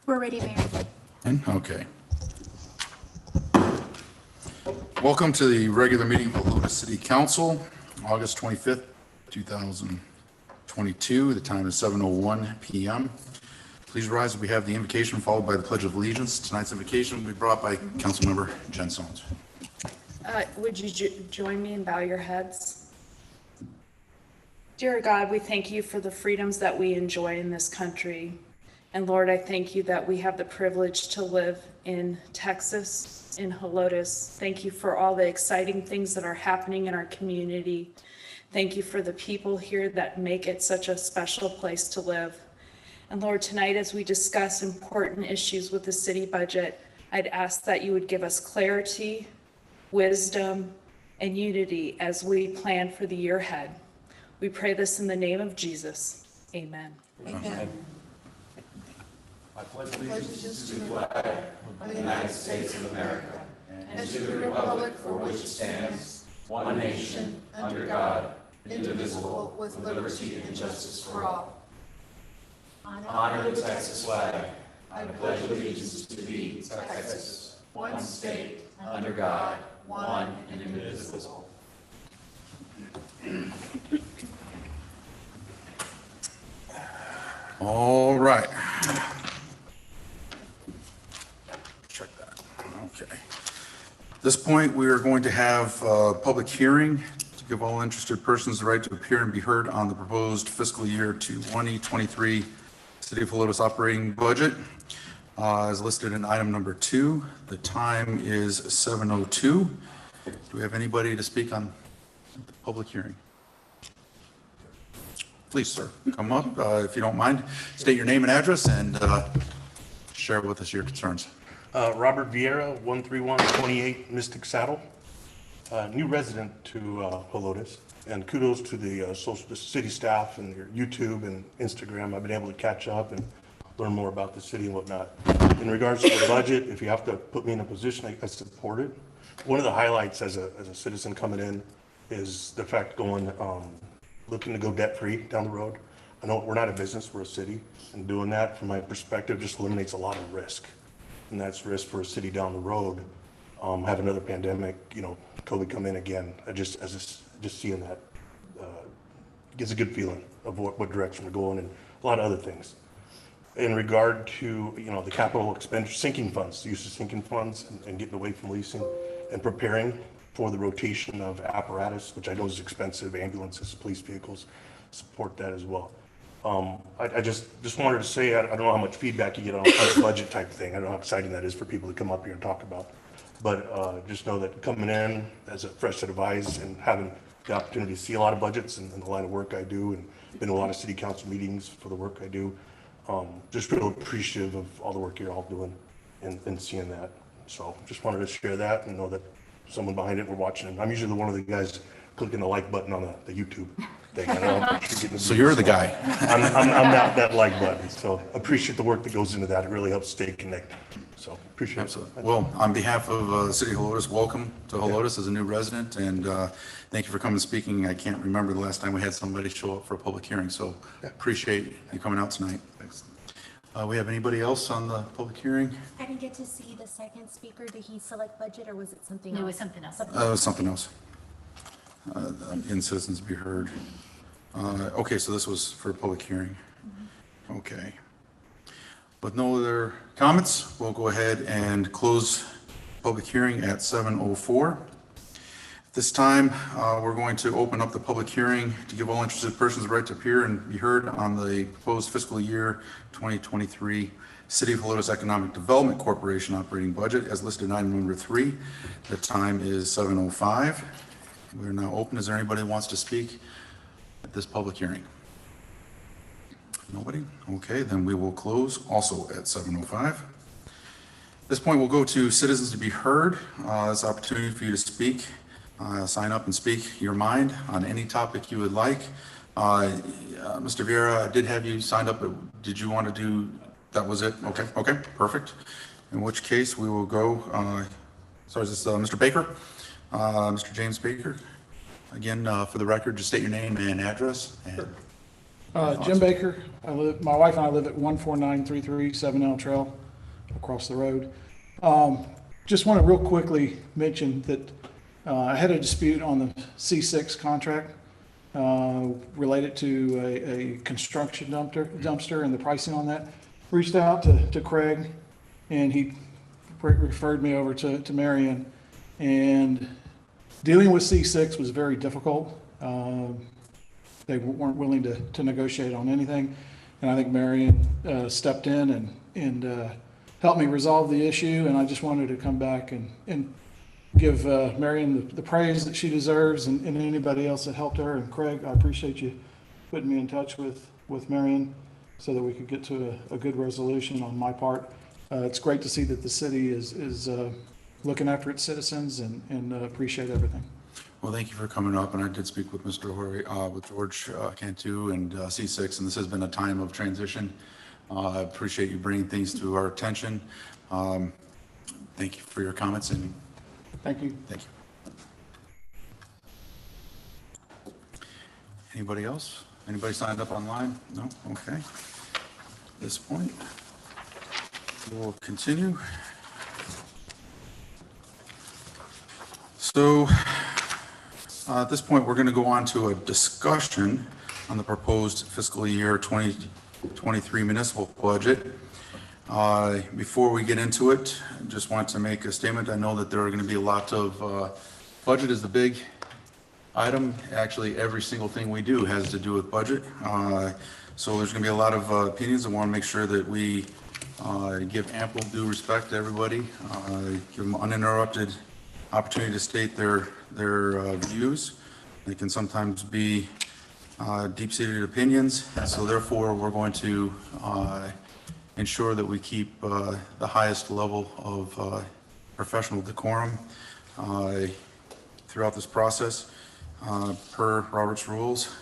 We're ready, Mayor. Okay. Welcome to the regular meeting of the Helotes City Council, August 25th, 2022. The time is 7:01 p.m. Please rise as we have the invocation followed by the Pledge of Allegiance. Tonight's invocation will be brought by Councilmember Jen Sones. Would you join me and bow your heads? Dear God, we thank you for the freedoms that we enjoy in this country. And Lord, I thank you that we have the privilege to live in Texas, in Helotes. Thank you for all the exciting things that are happening in our community. Thank you for the people here that make it such a special place to live. And Lord, tonight as we discuss important issues with the city budget, I'd ask that you would give us clarity, wisdom, and unity as we plan for the year ahead. We pray this in the name of Jesus. Amen. Amen. I pledge allegiance to the flag of the United States of America and to the republic for which it stands, one nation, under God, indivisible, with liberty and justice for all. Honor the Texas flag. I pledge allegiance to thee, Texas, one state, under God, one and indivisible. All right. Check that. Okay. At this point, we are going to have a public hearing to give all interested persons the right to appear and be heard on the proposed fiscal year 2023 City of Helotes operating budget, as listed in item number 2. The time is 7:02. Do we have anybody to speak on the public hearing? Please, sir, come up if you don't mind. State your name and address and share with us your concerns. Robert Vieira, 13128 Mystic Saddle. New resident to Helotes, and kudos to the city staff and your YouTube and Instagram. I've been able to catch up and learn more about the city and whatnot. In regards to the budget, if you have to put me in a position, I support it. One of the highlights as a citizen coming in is the fact looking to go debt-free down the road. I know we're not a business, we're a city, and doing that, from my perspective, just eliminates a lot of risk. And that's risk for a city down the road. Have another pandemic, COVID come in again. Just seeing that gives a good feeling of what direction we're going and a lot of other things. In regard to, the capital expenditure, sinking funds, the use of sinking funds and getting away from leasing and preparing for the rotation of apparatus, which I know is expensive, ambulances, police vehicles, support that as well. I just wanted to say, I don't know how much feedback you get on a budget type thing. I don't know how exciting that is for people to come up here and talk about. But just know that coming in as a fresh set of eyes and having the opportunity to see a lot of budgets in the line of work I do, and been to a lot of city council meetings for the work I do, just real appreciative of all the work you're all doing and seeing that. So just wanted to share that and know that someone behind it, we're watching it. I'm usually one of the guys clicking the like button on the YouTube thing. I know I'm getting So you're the guy. I'm that like button. So appreciate the work that goes into that. It really helps stay connected. So appreciate Absolutely. it. Well, on behalf of the City of Helotes, welcome to Helotes as a new resident, and thank you for coming and speaking. I can't remember the last time we had somebody show up for a public hearing, so appreciate you coming out tonight. Thanks. We have anybody else on the public hearing? I didn't get to see the second speaker. Did he select budget or was it something else? No, it was something else. It was something else. In citizens be heard. Okay, so this was for a public hearing. Okay. With no other comments, we'll go ahead and close public hearing at 7:04. This time, we're going to open up the public hearing to give all interested persons the right to appear and be heard on the proposed fiscal year 2023 City of Helotes Economic Development Corporation operating budget as listed in item number 3. The time is 7:05. We're now open. Is there anybody who wants to speak at this public hearing? Nobody? Okay, then we will close also at 7:05. At this point, we'll go to citizens to be heard. This opportunity for you to speak. Sign up and speak your mind on any topic you would like. Mr. Vieira, I did have you signed up, but did you want to do, that was it? Okay, perfect. In which case we will go, sorry, is this Mr. Baker? Mr. James Baker? Again, for the record, just state your name and address. And Sure. Jim Baker. My wife and I live at 14933 Seven Elm Trail across the road. Just want to real quickly mention that I had a dispute on the C6 contract related to a construction dumpster and the pricing on that. Reached out to Craig, and he referred me over to Marion. And dealing with C6 was very difficult. They weren't willing to negotiate on anything. And I think Marion stepped in and helped me resolve the issue. And I just wanted to come back and give Marion the praise that she deserves, and anybody else that helped her. And Craig, I appreciate you putting me in touch with Marion so that we could get to a good resolution on my part. It's great to see that the city is looking after its citizens, and appreciate everything. Well, thank you for coming up, and I did speak with Mr. Horry, with George Cantu and C6, and this has been a time of transition. I appreciate you bringing things to our attention. Thank you for your comments, and Thank you. thank you. Anybody else? Anybody signed up online? No? Okay. At this point, we'll continue. So, at this point, we're going to go on to a discussion on the proposed fiscal year 2023 municipal budget. Before we get into it, I just want to make a statement. I know that there are going to be a lot of, budget is the big item. Actually, every single thing we do has to do with budget. So there's going to be a lot of opinions. I want to make sure that we give ample due respect to everybody, give them uninterrupted opportunity to state their views. They can sometimes be deep-seated opinions, and so therefore we're going to ensure that we keep the highest level of professional decorum throughout this process. Per Robert's rules,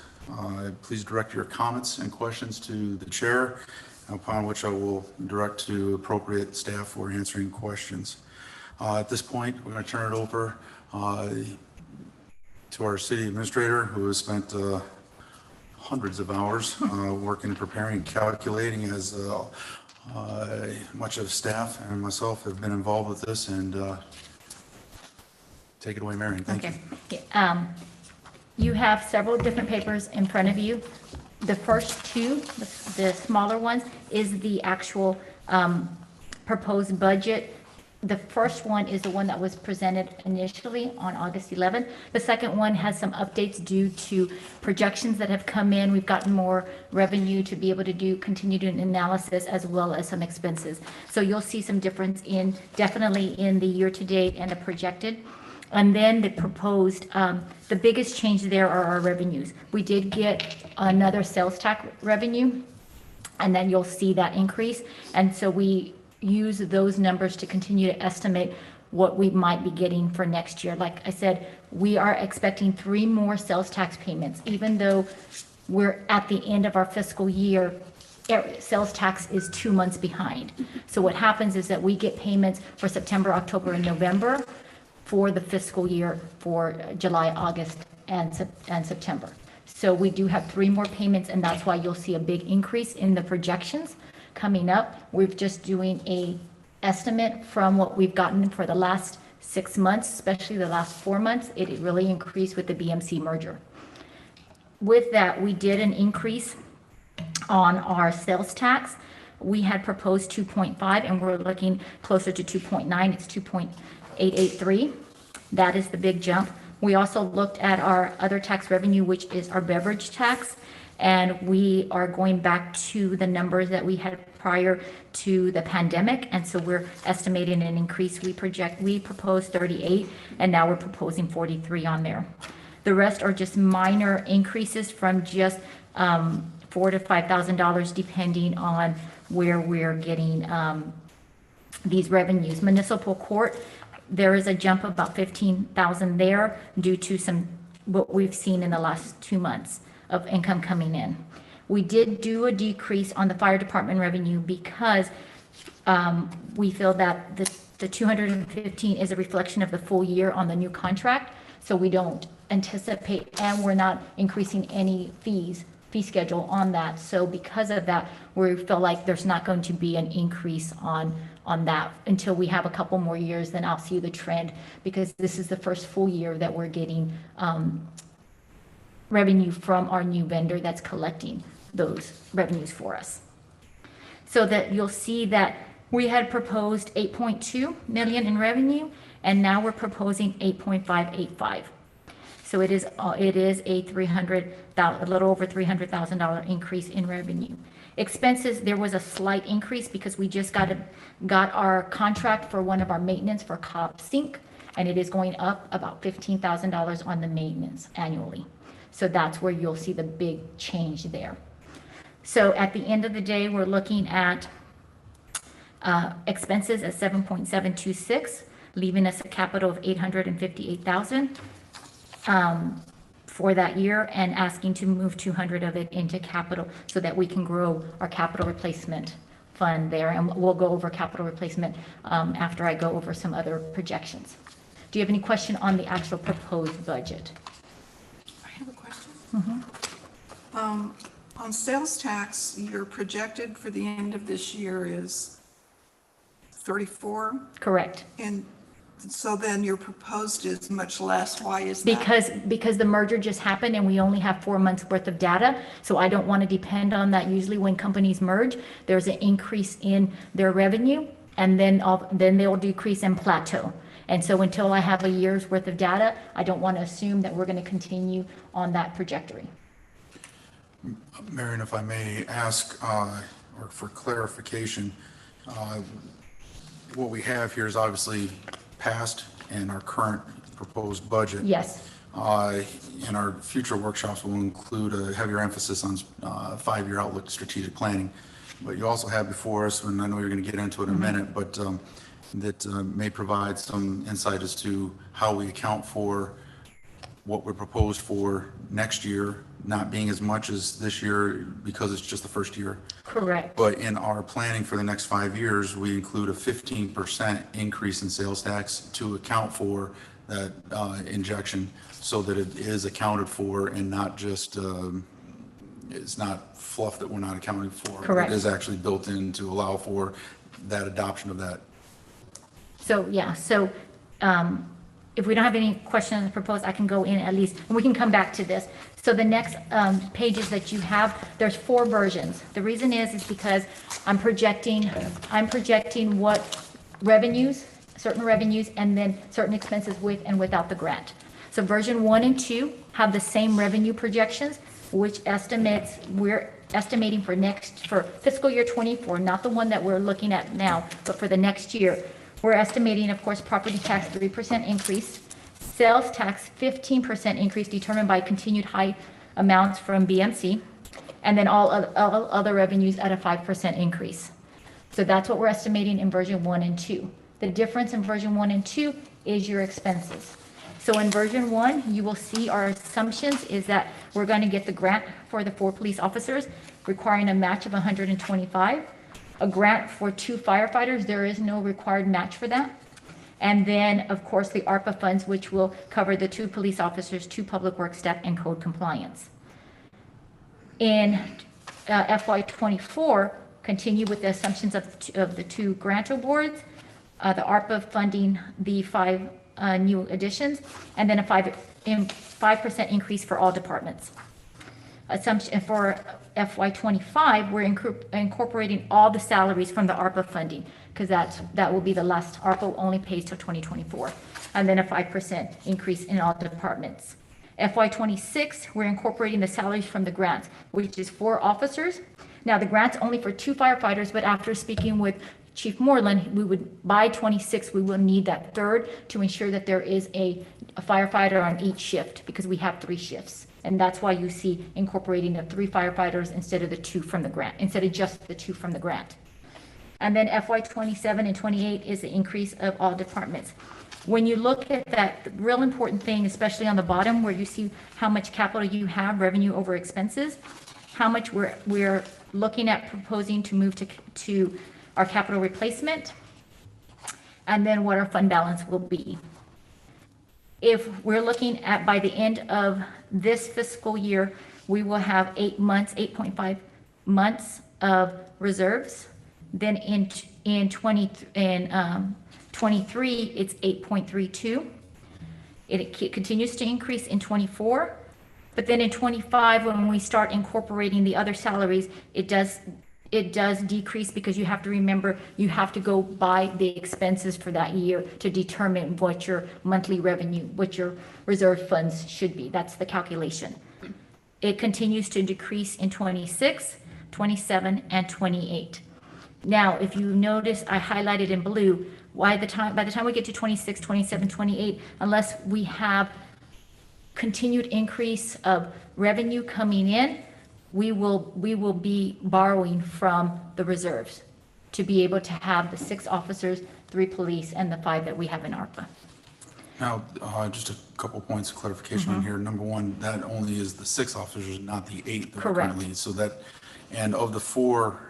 please direct your comments and questions to the chair, upon which I will direct to appropriate staff for answering questions. At this point, we're going to turn it over to our city administrator, who has spent hundreds of hours working, preparing, calculating, as much of staff and myself have been involved with this. And take it away, Marion. Thank you. Okay. You have several different papers in front of you. The first two, the smaller ones, is the actual proposed budget. The first one is the one that was presented initially on August 11th. The second one has some updates due to projections that have come in. We've gotten more revenue to be able to continue doing analysis, as well as some expenses. So you'll see some difference definitely in the year-to-date and the projected. And then the proposed, the biggest change there are our revenues. We did get another sales tax revenue, and then you'll see that increase. And so we use those numbers to continue to estimate what we might be getting for next year. Like I said, we are expecting 3 more sales tax payments. Even though we're at the end of our fiscal year, sales tax is 2 months behind. So what happens is that we get payments for September, October, and November for the fiscal year for July, August, and September. So we do have 3 more payments, and that's why you'll see a big increase in the projections coming up. We're just doing a estimate from what we've gotten for the last 6 months, especially the last 4 months. It really increased with the BMC merger. With that, we did an increase on our sales tax. We had proposed 2.5, and we're looking closer to 2.9. It's 2.883. That is the big jump. We also looked at our other tax revenue, which is our beverage tax, and we are going back to the numbers that we had prior to the pandemic. And so we're estimating an increase. We proposed 38, and now we're proposing 43 on there. The rest are just minor increases from just $4,000 to $5,000, depending on where we're getting these revenues. Municipal court, there is a jump of about 15,000 there due to what we've seen in the last 2 months of income coming in. We did do a decrease on the fire department revenue because we feel that the 215 is a reflection of the full year on the new contract. So we don't anticipate, and we're not increasing any fees fee schedule on that. So because of that, we feel like there's not going to be an increase on that until we have a couple more years, then I'll see the trend, because this is the first full year that we're getting revenue from our new vendor that's collecting those revenues for us. So that you'll see that we had proposed 8.2 million in revenue, and now we're proposing 8.585. So it is a little over $300,000 increase in revenue. Expenses, there was a slight increase because we just got our contract for one of our maintenance for Cobb Sink, and it is going up about $15,000 on the maintenance annually. So that's where you'll see the big change there. So at the end of the day, we're looking at expenses at 7.726, leaving us a capital of 858,000 for that year, and asking to move 200 of it into capital so that we can grow our capital replacement fund there. And we'll go over capital replacement after I go over some other projections. Do you have any question on the actual proposed budget? I have a question. On sales tax, your projected for the end of this year is 34, Correct. and so then your proposed is much less. Why is that? Because the merger just happened and we only have 4 months worth of data, so I don't want to depend on that. Usually when companies merge, there's an increase in their revenue, and then they'll decrease and plateau. And so until I have a year's worth of data, I don't want to assume that we're going to continue on that trajectory. Marion, if I may ask, or for clarification, what we have here is obviously past and our current proposed budget. Yes, And our future workshops will include a heavier emphasis on 5-year outlook strategic planning. But you also have before us, and I know you're going to get into it in a minute, but that may provide some insight as to how we account for what we're proposed for next year, not being as much as this year because it's just the first year. correct. But in our planning for the next 5 years, we include a 15% increase in sales tax to account for that injection, so that it is accounted for and not just, it's not fluff that we're not accounting for. Correct. It is actually built in to allow for that adoption of that. So, yeah, so if we don't have any questions on the proposed, I can go in at least, and we can come back to this. So the next pages that you have, there's 4 versions. The reason is because I'm projecting what revenues, certain revenues, and then certain expenses with and without the grant. So version 1 and 2 have the same revenue projections, which we're estimating for fiscal year 24, not the one that we're looking at now, but for the next year. We're estimating, of course, property tax 3% increase, sales tax 15% increase determined by continued high amounts from BMC, and then all other revenues at a 5% increase. So that's what we're estimating in version 1 and 2. The difference in version 1 and 2 is your expenses. So in version 1, you will see our assumptions is that we're going to get the grant for the 4 police officers, requiring a match of 125. A grant for 2 firefighters, there is no required match for that. And then, of course, the ARPA funds, which will cover the 2 police officers, 2 public works staff, and code compliance. In FY24, continue with the assumptions of the 2 grant awards, the ARPA funding the 5 new additions, and then a 5% increase for all departments. Assumption for FY25, we're incorporating all the salaries from the ARPA funding, because that will be the last. ARPA only pays till 2024, and then a 5% increase in all departments. FY26, we're incorporating the salaries from the grants, which is 4 officers. Now, the grant's only for 2 firefighters, but after speaking with Chief Moreland, we would, by 26, we will need that 3rd to ensure that there is a firefighter on each shift, because we have 3 shifts. And that's why you see incorporating the 3 firefighters instead of the 2 from the grant, instead of just the 2 from the grant. And then FY27 and 28 is the increase of all departments. When you look at that, the real important thing, especially on the bottom where you see how much capital you have, revenue over expenses, how much we're looking at proposing to move to our capital replacement, and then what our fund balance will be. If we're looking at by the end of this fiscal year, we will have 8 months, 8.5 months of reserves. Then in 23, it's 8.32. It continues to increase in 24, but then in 25, when we start incorporating the other salaries, it does decrease, because you have to remember, you have to go by the expenses for that year to determine what your monthly revenue, what your reserve funds should be. That's the calculation. It continues to decrease in 26, 27, and 28. Now, if you notice, I highlighted in blue, by the time we get to 26, 27, 28, unless we have continued increase of revenue coming in, we will be borrowing from the reserves to be able to have the 6 officers, 3 police, and the 5 that we have in ARPA. Now, just a couple points of clarification on here. Number one, that only is the 6 officers, not the 8 that we Correct. currently. So that, and of the 4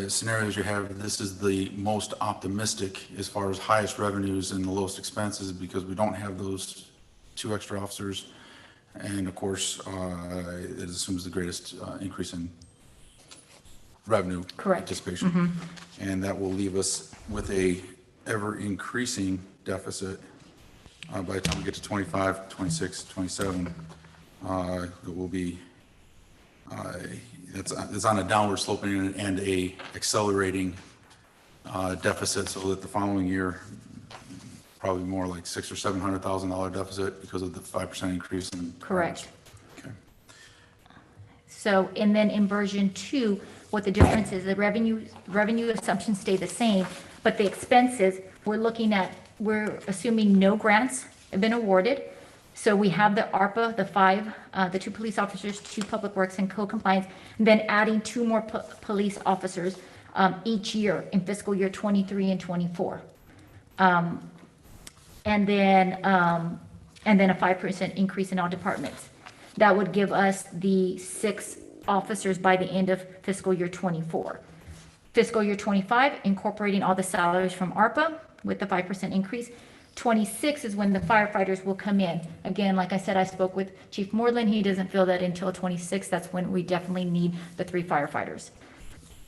scenarios you have, this is the most optimistic as far as highest revenues and the lowest expenses, because we don't have those 2 extra officers. And of course, it assumes the greatest increase in revenue. Correct. Anticipation. And that will leave us with a ever increasing deficit by the time we get to 25, 26, 27. It will be, it's on a downward sloping and a accelerating deficit, so that the following year, probably more like $600,000 or $700,000 deficit because of the 5% increase in. Correct. Okay. So, and then in version 2, what the difference is, the revenue assumptions stay the same, but the expenses, we're assuming no grants have been awarded. So we have the ARPA, the 5, the 2 police officers, 2 public works and co-compliance, and then adding 2 more police officers each year in fiscal year 23 and 24. And then a 5% increase in all departments. That would give us the 6 officers by the end of fiscal year 24. Fiscal year 25, incorporating all the salaries from ARPA with the 5% increase. 26 is when the firefighters will come in. Again, like I said, I spoke with Chief Moreland. He doesn't feel that until 26, that's when we definitely need the 3 firefighters.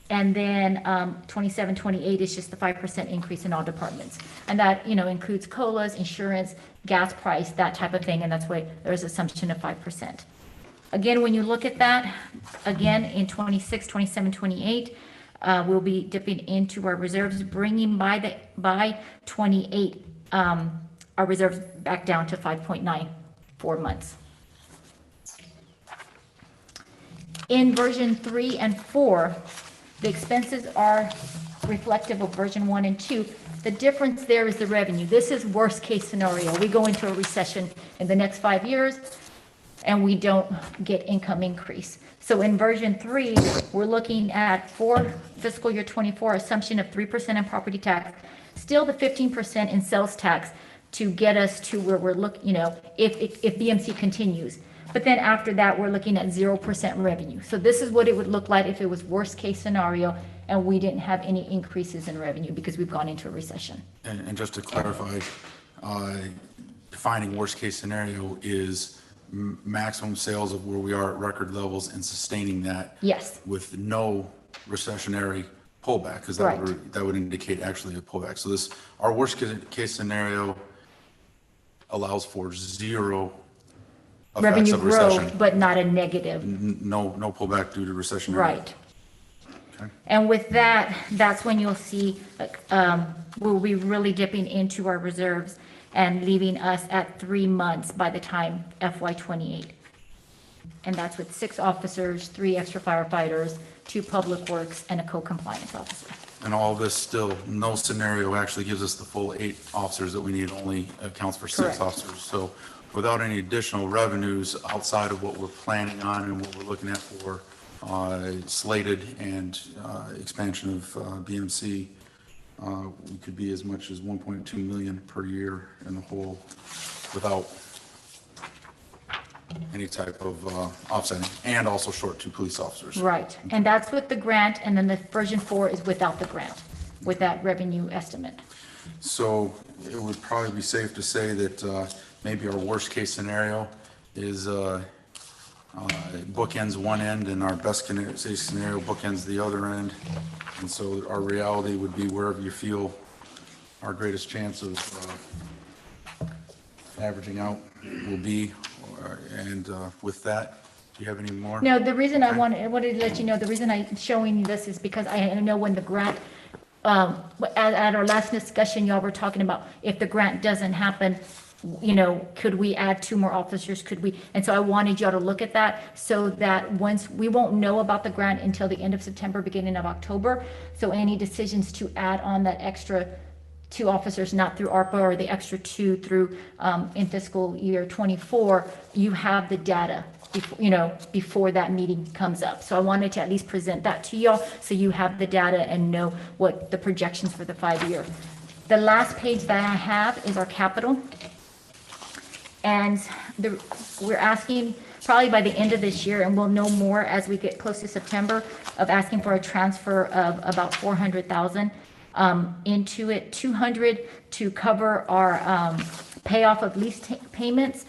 And then 27, 28 is just the 5% increase in all departments. And that, includes COLAs, insurance, gas price, that type of thing. And that's why there's assumption of 5%. Again, when you look at that, again, in 26, 27, 28, we'll be dipping into our reserves, bringing by 28, our reserves back down to 5.94 months. In version 3 and 4, the expenses are reflective of version 1 and 2. The difference there is the revenue. This is worst case scenario. We go into a recession in the next 5 years and we don't get income increase. So in version 3, we're looking at for fiscal year 24, assumption of 3% in property tax, still the 15% in sales tax to get us to where we're looking, if BMC continues. But then after that, we're looking at 0% revenue. So this is what it would look like if it was worst case scenario and we didn't have any increases in revenue because we've gone into a recession. And just to clarify, defining worst case scenario is maximum sales of where we are at record levels and sustaining that. Yes. With no recessionary pullback, because Right. that would indicate actually a pullback. So our worst case scenario allows for 0 effects Revenue of recession. growth, but not a negative. No pullback due to recessionary. Right. Okay. And with that, that's when you'll see, we'll be really dipping into our reserves and leaving us at 3 months by the time FY 28. And that's with 6 officers, 3 extra firefighters, 2 public works, and a co-compliance officer. And all this still, no scenario actually gives us the full 8 officers that we need, only accounts for 6 Correct. officers. So without any additional revenues outside of what we're planning on and what we're looking at for slated and expansion of BMC, we could be as much as 1.2 million per year in the hole without any type of offsetting, and also short 2 police officers. Right, and that's with the grant, and then the version 4 is without the grant, with that revenue estimate. So it would probably be safe to say that maybe our worst case scenario is bookends one end and our best case scenario bookends the other end. And so our reality would be wherever you feel our greatest chance of averaging out will be. And with that, do you have any more? No, the reason Okay. I wanted to let you know, the reason I'm showing you this is because I know when the grant, at our last discussion, y'all were talking about if the grant doesn't happen, you know, could we add 2 more officers? Could we? And so I wanted y'all to look at that so that once, we won't know about the grant until the end of September, beginning of October. So any decisions to add on that extra 2 officers, not through ARPA, or the extra 2 through, in fiscal year '24, you have the data, you know, before that meeting comes up. So I wanted to at least present that to y'all, so you have the data and know what the projections for the 5-year. The last page that I have is our capital. And we're asking, probably by the end of this year, and we'll know more as we get close to September, of asking for a transfer of about 400,000 into it, 200 to cover our payoff of lease payments.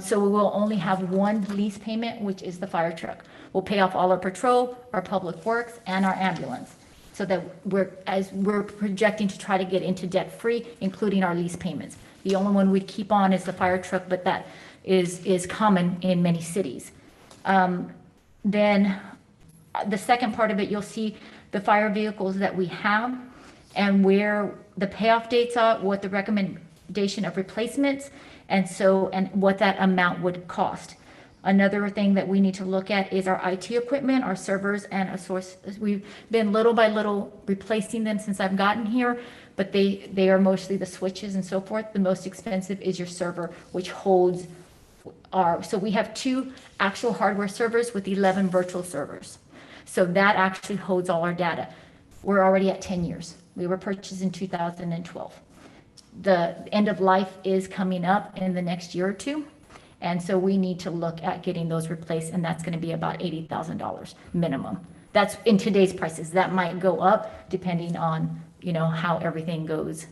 So we will only have 1 lease payment, which is the fire truck. We'll pay off all our patrol, our public works, and our ambulance. So that we're projecting to try to get into debt-free, including our lease payments. The only one we'd keep on is the fire truck, but that is common in many cities. Then the second part of it, you'll see the fire vehicles that we have and where the payoff dates are, what the recommendation of replacements, and what that amount would cost. Another thing that we need to look at is our IT equipment, our servers, and a source. We've been little by little replacing them since I've gotten here, but they are mostly the switches and so forth. The most expensive is your server, which holds so we have 2 actual hardware servers with 11 virtual servers. So that actually holds all our data. We're already at 10 years. We were purchased in 2012. The end of life is coming up in the next year or 2. And so we need to look at getting those replaced, and that's going to be about $80,000 minimum. That's in today's prices. That might go up depending on, you know, how everything goes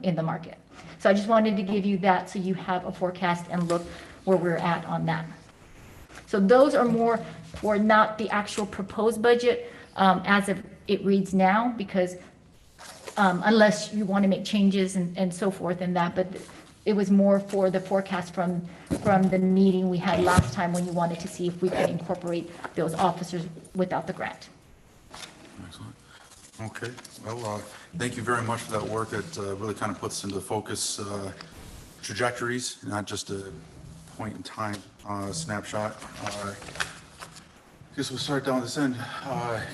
in the market. So I just wanted to give you that so you have a forecast and look where we're at on that. So those are more for not the actual proposed budget as of it reads now, because unless you want to make changes and so forth in that, but it was more for the forecast from the meeting we had last time when you wanted to see if we could incorporate those officers without the grant. Excellent. Okay, well, thank you very much for that work. It really kind of puts into focus trajectories, not just a point in time snapshot. I guess we'll start down this end.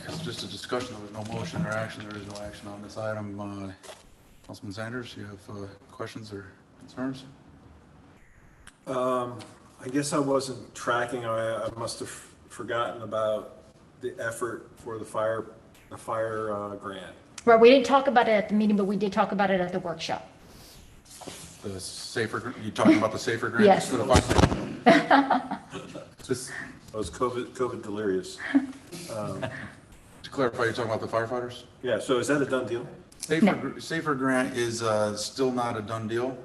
It's just a discussion. There was no motion or action. There is no action on this item. Councilman Sanders, you have questions or concerns? I guess I wasn't tracking. I must have forgotten about the effort for the fire grant. Well, we didn't talk about it at the meeting, but we did talk about it at the workshop. The safer, you talking about the safer grant? Yes. For the fire- Just I was COVID delirious. to clarify, you're talking about the firefighters? Yeah, so is that a done deal? Safer grant is still not a done deal.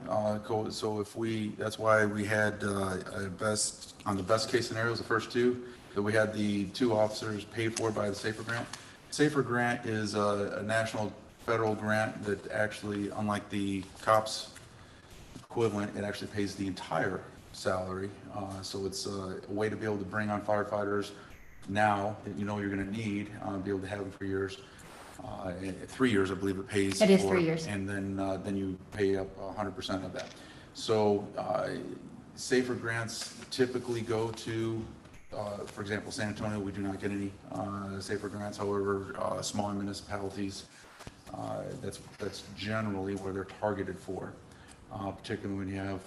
So that's why we had on the best case scenarios, the first 2, that we had the 2 officers paid for by the Safer grant. Safer grant is a national federal grant that actually, unlike the COPS equivalent, it actually pays the entire salary. So it's a way to be able to bring on firefighters now that you know you're going to need, be able to have them for years. 3 years, I believe it pays. It is 3 years. And then you pay up 100% of that. So safer grants typically go to, for example, San Antonio, we do not get any safer grants. However, smaller municipalities, that's generally where they're targeted for, particularly when you have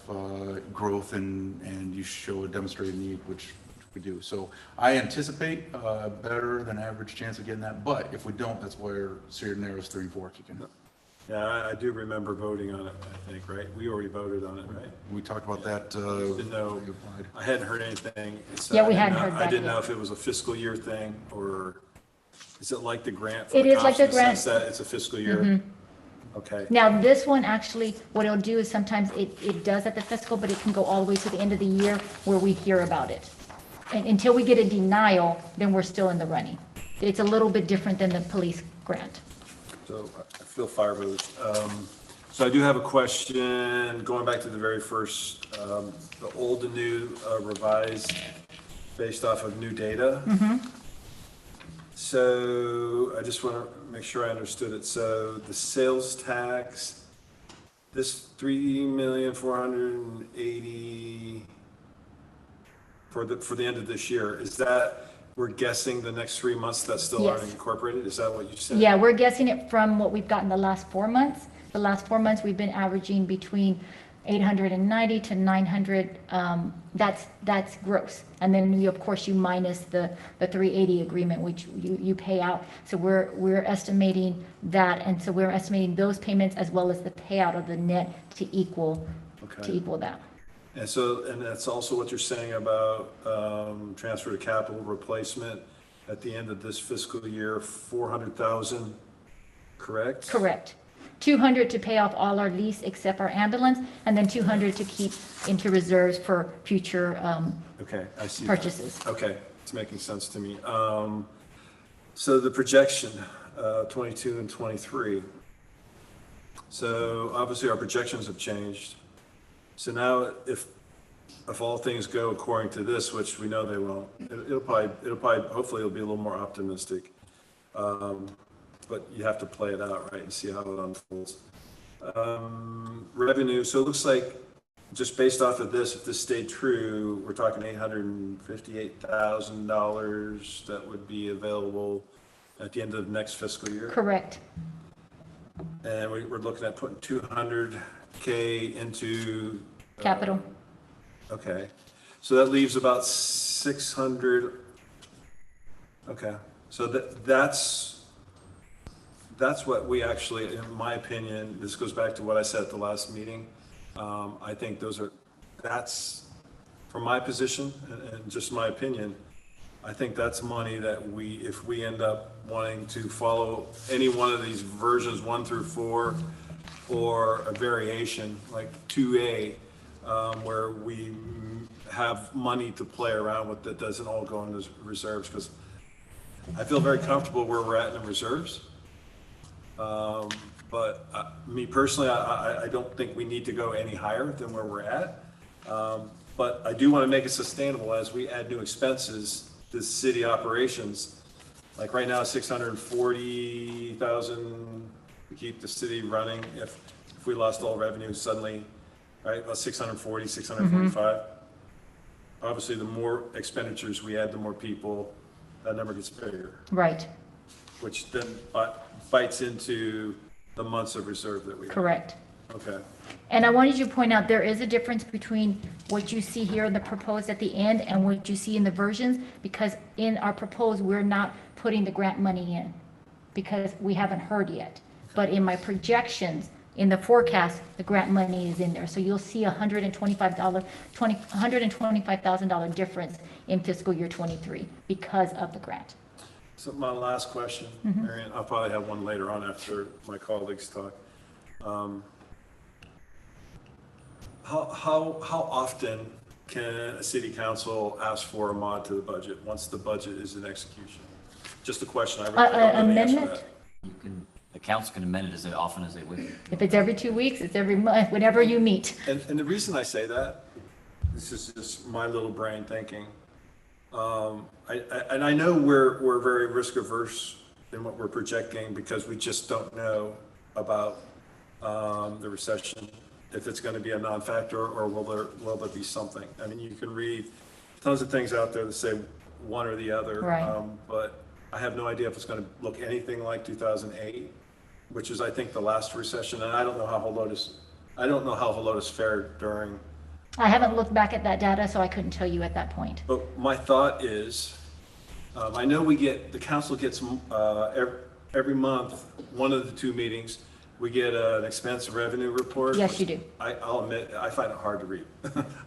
growth and you show a demonstrated need, which we do. So I anticipate a better than average chance of getting that, but if we don't, that's where Sierra Narrows 3 and 4 kick in. Yeah, I do remember voting on it, I think, right? We already voted on it, right? We talked about that. Didn't know, I hadn't heard anything. Yeah, we hadn't heard I back didn't yet. know if it was a fiscal year thing, or is it like the grant? It is like the cops in grant. sense that it's a fiscal year? Okay. Now, this one actually, what it'll do is sometimes it does at the fiscal, but it can go all the way to the end of the year where we hear about it. until we get a denial, then we're still in the running. It's a little bit different than the police grant. So I feel fire hose. So I do have a question, going back to the very first, the old and new revised based off of new data. So I just want to make sure I understood it. So the sales tax, this 3,480,000 for the end of this year, is that, we're guessing the next 3 months that still aren't Yes. incorporated? Is that what you said? Yeah, we're guessing it from what we've gotten the last 4 months. The last 4 months, we've been averaging between 890 to 900. That's gross. And then you, of course, you minus the 380 agreement, which you pay out. So we're estimating that, and so we're estimating those payments as well as the payout of the net to equal that. And so, and that's also what you're saying about transfer to capital replacement at the end of this fiscal year, 400,000, correct? Correct. 200 to pay off all our lease except our ambulance, and then 200 to keep into reserves for future Okay, I see that. purchases. Okay, it's making sense to me. So the projection, 22 and 23. So obviously our projections have changed. So now if all things go according to this, which we know they won't, it'll probably, hopefully it'll be a little more optimistic. But you have to play it out, right, and see how it unfolds. Revenue, so it looks like just based off of this, if this stayed true, we're talking $858,000 that would be available at the end of next fiscal year. Correct. And we're looking at putting 200K into Capital. Okay, so that leaves about 600. Okay, so that's what we actually, in my opinion, this goes back to what I said at the last meeting. I think that's, from my position and just my opinion, I think that's money that if we end up wanting to follow any one of these versions 1 through 4, or a variation like 2A, where we have money to play around with that doesn't all go into reserves, because I feel very comfortable where we're at in the reserves. But me personally, I don't think we need to go any higher than where we're at. But I do want to make it sustainable as we add new expenses to city operations. Like right now, 640,000 to keep the city running. If we lost all revenue suddenly, right, about 640, 645. Obviously, the more expenditures we add, the more people, that number gets bigger, Right. which then bites into the months of reserve that we have. Correct. Okay. And I wanted you to point out, there is a difference between what you see here in the proposed at the end and what you see in the versions, because in our proposed, we're not putting the grant money in, because we haven't heard yet. But in my projections, in the forecast, the grant money is in there. So you'll see $125,000 difference in fiscal year 23 because of the grant. So my last question, Marion, I'll probably have one later on after my colleagues talk. How often can a city council ask for a mod to the budget once the budget is in execution? Just a question. I really don't know the answer to Amendment? that. The council can amend it as often as they wish. If it's every 2 weeks, it's every month, whenever you meet. And the reason I say that, this is just my little brain thinking. I know we're very risk averse in what we're projecting because we just don't know about the recession, if it's going to be a non-factor or will there be something. I mean, you can read tons of things out there that say one or the other, Right. but I have no idea if it's going to look anything like 2008, which is, I think, the last recession. And I don't know how Helotes fared during. I haven't looked back at that data, so I couldn't tell you at that point. But my thought is, I know the council gets every month, one of the 2 meetings, we get an expense revenue report. Yes, you do. I'll admit, I find it hard to read.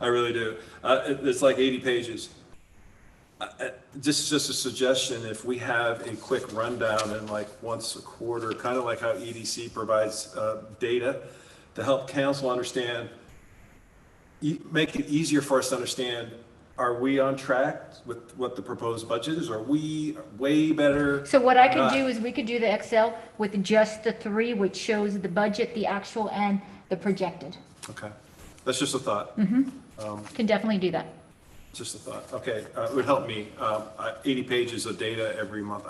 I really do. It's like 80 pages. Just a suggestion, if we have a quick rundown and like once a quarter, kind of like how EDC provides data to help council understand, make it easier for us to understand are we on track with what the proposed budget is? Are we way better? So what I could Not. do is we could do the Excel with just the three, which shows the budget, the actual, and the projected. Okay, that's just a thought. Can definitely do that. Just a thought. Okay, it would help me. 80 pages of data every month.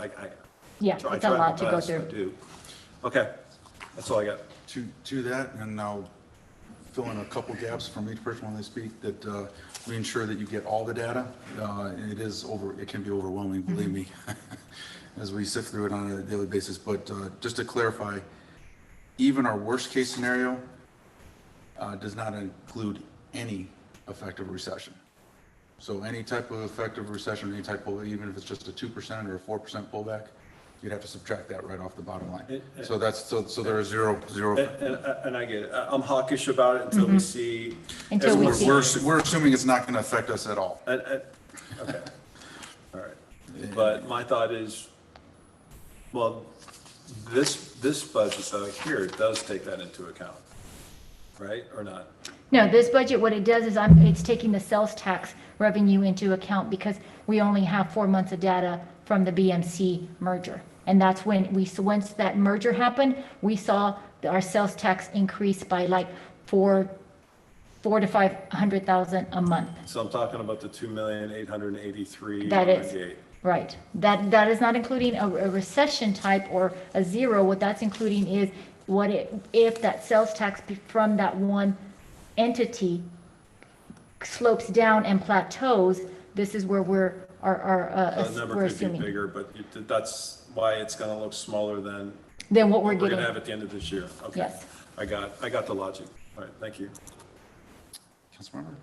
Yeah, I it's a try lot my to go best, I through. do. Okay, that's all I got. To that, and I'll fill in a couple gaps from each person when they speak, that we ensure that you get all the data. It can be overwhelming, believe me, as we sift through it on a daily basis. But just to clarify, even our worst case scenario does not include any effective recession. So any type of effective recession, any type of, even if it's just a 2% or a 4% pullback, you'd have to subtract that right off the bottom line. So there is zero. And I get it. I'm hawkish about it until we see. Until we see. We're assuming it's not going to affect us at all. Okay, all right. But my thought is, well, this budget here does take that into account, right, or not? No, this budget, what it does is it's taking the sales tax revenue into account because we only have 4 months of data from the BMC merger. And that's when once that merger happened, we saw our sales tax increase by like $400,000 to $500,000 a month. So I'm talking about the 2,883,000. That is, right. That is not including a recession type or a zero. What that's including is if that sales tax from that one entity slopes down and plateaus, this is where we're The number we're could be assuming. bigger, but that's why it's gonna look smaller than Then what we're we're getting. gonna have at the end of this year. Okay. Yes. I got the logic. All right, thank you. Councilmember?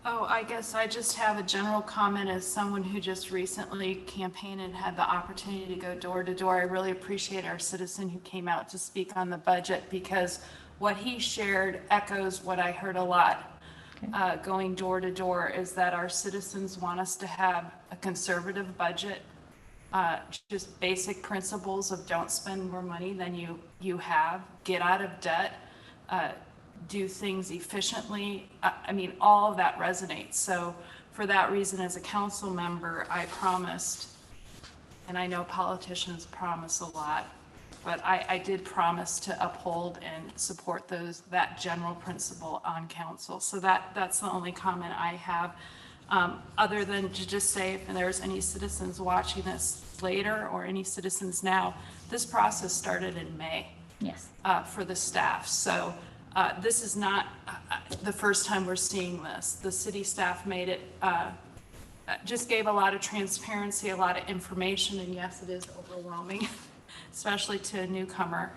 Oh, I guess I just have a general comment as someone who just recently campaigned and had the opportunity to go door to door. I really appreciate our citizen who came out to speak on the budget because what he shared echoes what I heard a lot going door to door is that our citizens want us to have a conservative budget, just basic principles of don't spend more money than you have, get out of debt, do things efficiently. I mean, all of that resonates. So for that reason, as a council member, I promised, and I know politicians promise a lot, but I did promise to uphold and support that general principle on council. So that's the only comment I have, other than to just say if there's any citizens watching this later or any citizens now, this process started in May. Yes. For the staff. So this is not the first time we're seeing this. The city staff made it, just gave a lot of transparency, a lot of information, and yes, it is overwhelming, especially to a newcomer,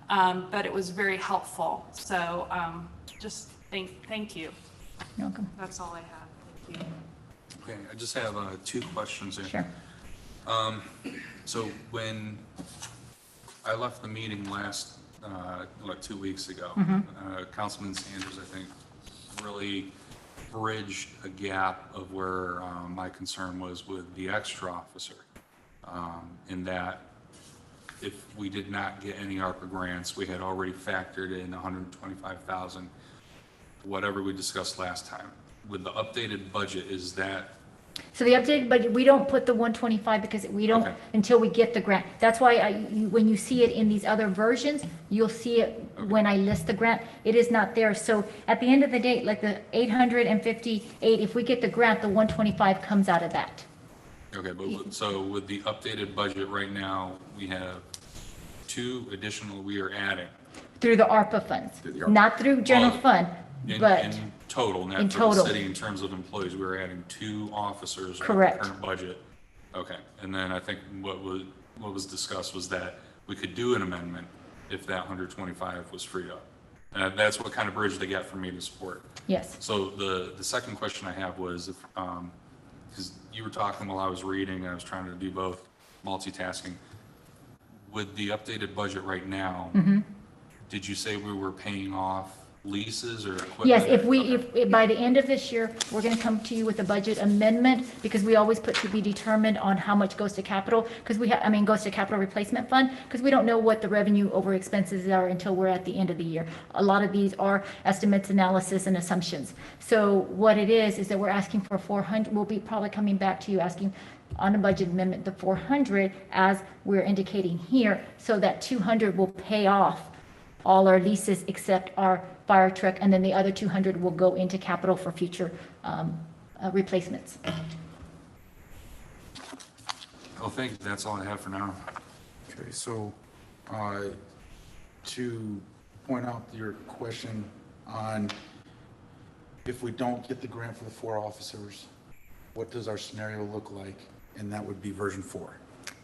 but it was very helpful. So just thank you. You're welcome. That's all I have. Thank you. Okay, I just have 2 questions here. Sure. So when I left the meeting 2 weeks ago, Councilman Sanders, I think, really bridged a gap of where my concern was with the extra officer, in that if we did not get any ARPA grants, we had already factored in 125,000, whatever we discussed last time. With the updated budget, is that? So the updated budget, we don't put the 125 because we don't, Okay. until we get the grant. That's why when you see it in these other versions, you'll see it when I list the grant. It is not there. So at the end of the day, like the 858, if we get the grant, the 125 comes out of that. Okay, but so with the updated budget right now, we have 2 additional we are adding. Through the ARPA funds, Through the ARPA. not through general Well, fund, but In total, in not for the total. city, in terms of employees, we were adding 2 officers. with the Correct. Current budget. Okay, and then I think what was discussed was that we could do an amendment if that 125 was freed up. And that's what kind of bridged the gap for me to support. yes. So the second question I have was, if, because you were talking while I was reading, I was trying to do both, multitasking. With the updated budget right now, Mm-hmm. did you say we were paying off leases or equipment? Yes, if by the end of this year, we're gonna come to you with a budget amendment, because we always put to be determined on how much goes to capital, because goes to capital replacement fund, because we don't know what the revenue over expenses are until we're at the end of the year. A lot of these are estimates, analysis, and assumptions. So what it is that we're asking for 400, we'll be probably coming back to you asking on a budget amendment, the 400, as we're indicating here, so that 200 will pay off all our leases except our fire truck, and then the other 200 will go into capital for future replacements. Oh, thank you. That's all I have for now. Okay, so, to point out your question on if we don't get the grant for the 4 officers, what does our scenario look like? And that would be version 4.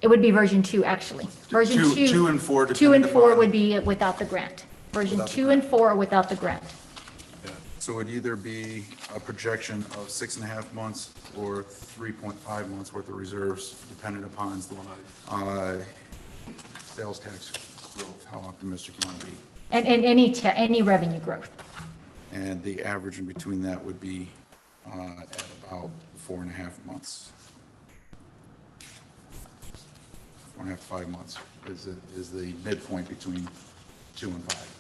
It would be version 2, actually. Version Two- 2. two and four, 2 and depending 4 upon- would be without the grant. Version Without the 2 and 4 are without the grant. So it'd either be a projection of 6.5 months or 3.5 months worth of reserves, depending upon sales tax growth, how optimistic you want to be. And any revenue growth. And the average in between that would be at about 4.5 months. 4.5 to 5 months is the midpoint between 2 and 5.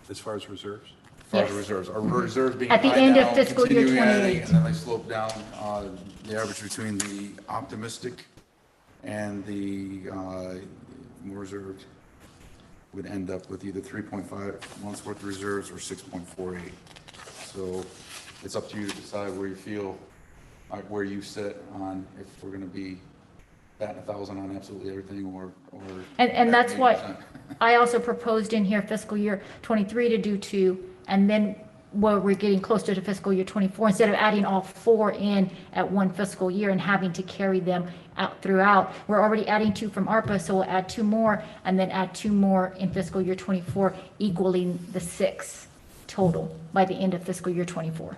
As far as reserves? As far as Yes. reserves, our reserves being At the high end of now, fiscal year continuing adding, 28. and then they slope down. The average between the optimistic and the more reserved would end up with either 3.5 months worth of reserves or 6.48. So it's up to you to decide where you feel, where you sit on if we're going to be batting 1,000 on absolutely everything or. And that's at what 80%. I also proposed in here fiscal year 23 to do 2, and then where we're getting closer to fiscal year 24, instead of adding all 4 in at one fiscal year and having to carry them out throughout. We're already adding 2 from ARPA, so we'll add 2 more and then add 2 more in fiscal year 24, equaling the 6 total by the end of fiscal year 24.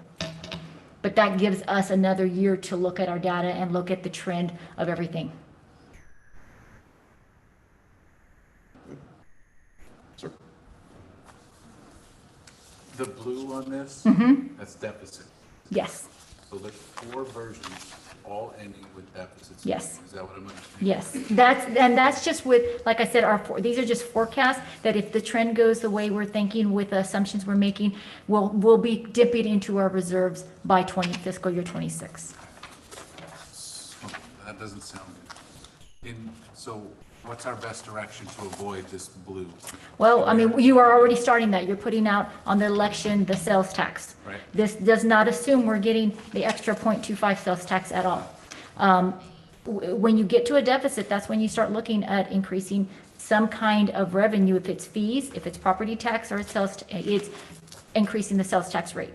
But that gives us another year to look at our data and look at the trend of everything. Sir? The blue on this, that's deficit. Yes, So there's 4 versions, all ending with deficits. Yes. Is that what I'm understanding? yes. That's just with, like I said, these are just forecasts, that if the trend goes the way we're thinking with the assumptions we're making, we'll be dipping into our reserves by fiscal year 26. So that doesn't sound good. So what's our best direction to avoid this blue? Well, I mean, you are already starting that. You're putting out on the election, the sales tax. Right. This does not assume we're getting the extra 0.25 sales tax at all. When you get to a deficit, that's when you start looking at increasing some kind of revenue. If it's fees, if it's property tax, or it's increasing the sales tax rate.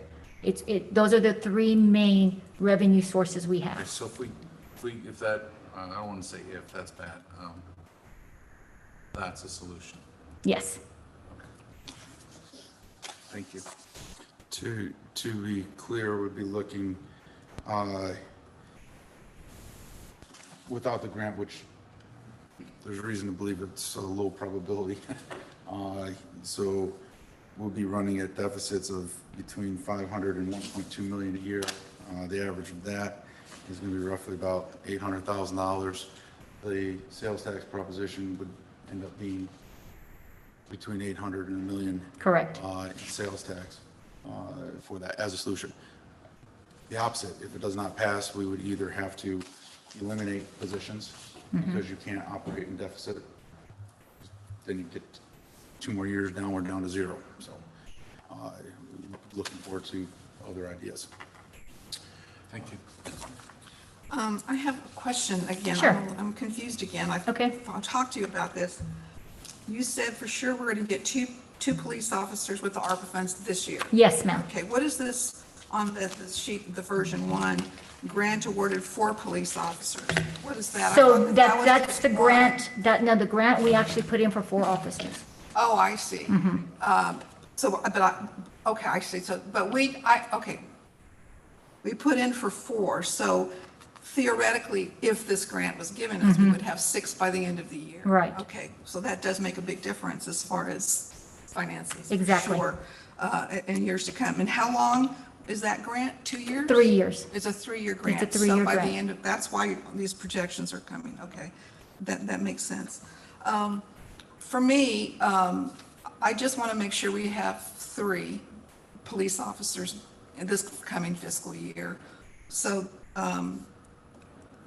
Those are the 3 main revenue sources we Okay, have. so if that, I don't want to say if, that's bad. That's a solution. Yes. Thank you. To be clear, we'd be looking, without the grant, which there's reason to believe it's a low probability. So we'll be running at deficits of between 500 and 1.2 million a year. The average of that is going to be roughly about $800,000. The sales tax proposition would end up being between 800 and a million. Correct. In sales tax for that as a solution. The opposite, if it does not pass, we would either have to eliminate positions because you can't operate in deficit. Then you get 2 more years down, we're down to 0. So looking forward to other ideas. Thank you. I have a question again. Sure. I'm confused again. Okay. I'll talk to you about this. You said for sure we're going to get two police officers with the ARPA funds this year. Yes, ma'am. Okay, what is this on the sheet, the version 1, grant awarded 4 police officers? What is that? I So thought that was that's just the one. grant, the grant we actually put in for 4 officers. Oh, I see. Okay, I see. So, but we put in for 4, so theoretically, if this grant was given us, we would have 6 by the end of the year. Right. Okay, so that does make a big difference as far as finances. Exactly. Sure. in years to come. And how long is that grant? 2 years? 3 years. It's a 3-year grant. It's a 3-year So by the grant. end of, that's why these projections are coming. Okay, that makes sense. For me, I just want to make sure we have 3 police officers in this coming fiscal year. So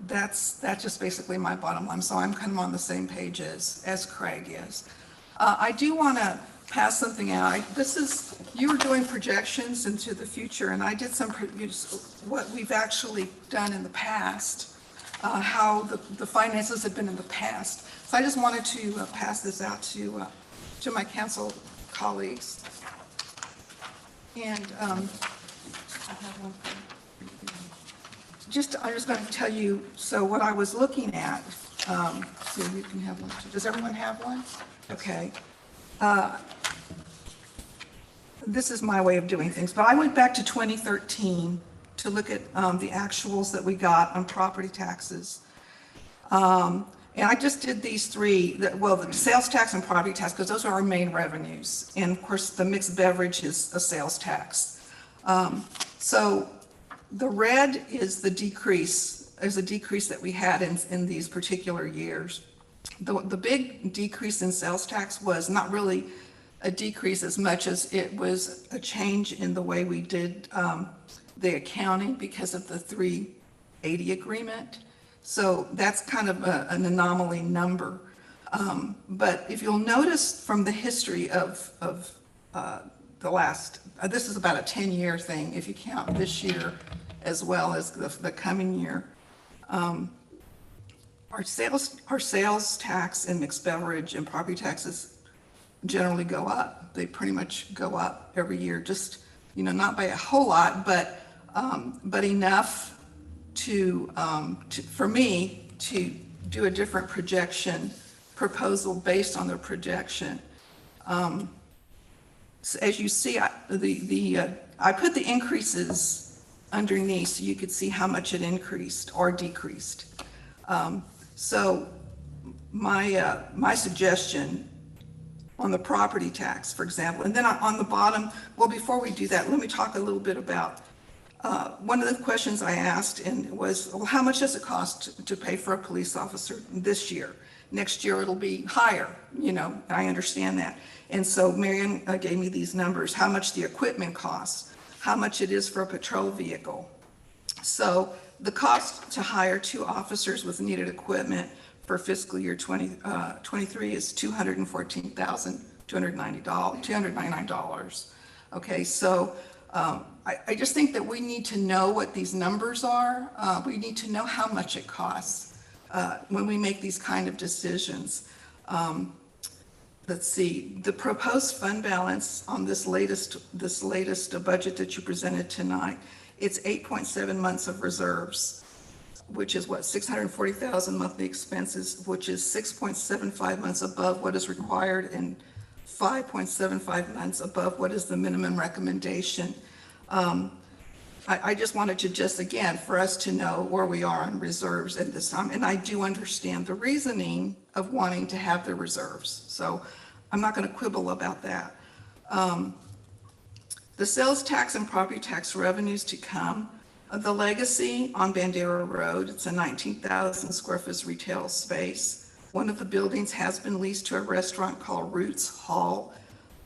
that's just basically my bottom line. So I'm kind of on the same page as Craig is. I do want to pass something out. You were doing projections into the future, and I did what we've actually done in the past, how the finances have been in the past. So I just wanted to pass this out to my council colleagues. And I have one for you. I'm just going to tell you, so what I was looking at, so you can have one too. Does everyone have one? Okay. This is my way of doing things, but I went back to 2013 to look at the actuals that we got on property taxes. And I just did these 3, the sales tax and property tax, because those are our main revenues. And of course, the mixed beverage is a sales tax. So the red is the decrease, that we had in these particular years. The big decrease in sales tax was not really a decrease as much as it was a change in the way we did the accounting because of the 380 agreement. So that's kind of an anomaly number. But if you'll notice from the history of the last, this is about a 10-year thing if you count this year as well as the coming year. Our sales tax and mixed beverage and property taxes generally go up. They pretty much go up every year, just, not by a whole lot, but enough for me to do a different proposal based on the projection. So as you see, I put the increases underneath so you could see how much it increased or decreased. So my suggestion on the property tax, for example, and then on the bottom, well, before we do that, let me talk a little bit about one of the questions I asked was, well, how much does it cost to pay for a police officer this year? Next year it'll be higher, I understand that. And so Marion gave me these numbers, how much the equipment costs, how much it is for a patrol vehicle. So the cost to hire 2 officers with needed equipment for fiscal year 23 is $214,299. Okay, so I just think that we need to know what these numbers are. We need to know how much it costs when we make these kind of decisions. Let's see, the proposed fund balance on this latest budget that you presented tonight, it's 8.7 months of reserves, which is what, 640,000 monthly expenses, which is 6.75 months above what is required and 5.75 months above what is the minimum recommendation. I just wanted to again, for us to know where we are on reserves at this time. And I do understand the reasoning of wanting to have the reserves. So I'm not going to quibble about that. The sales tax and property tax revenues to come. The Legacy on Bandera Road, it's a 19,000 square foot retail space. One of the buildings has been leased to a restaurant called Roots Hall.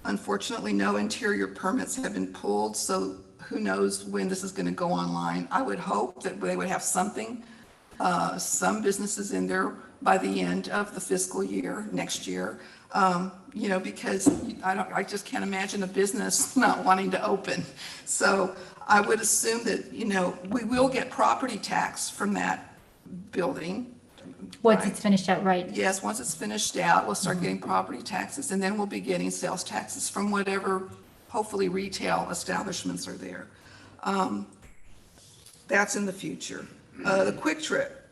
Unfortunately, no interior permits have been pulled, so who knows when this is going to go online. I would hope that they would have something, some businesses in there by the end of the fiscal year, next year, because I just can't imagine a business not wanting to open. So I would assume that, we will get property tax from that building. Once it's finished out, right? Yes, once it's finished out, we'll start getting property taxes, and then we'll be getting sales taxes from whatever, hopefully, retail establishments are there. That's in the future. The Quick Trip,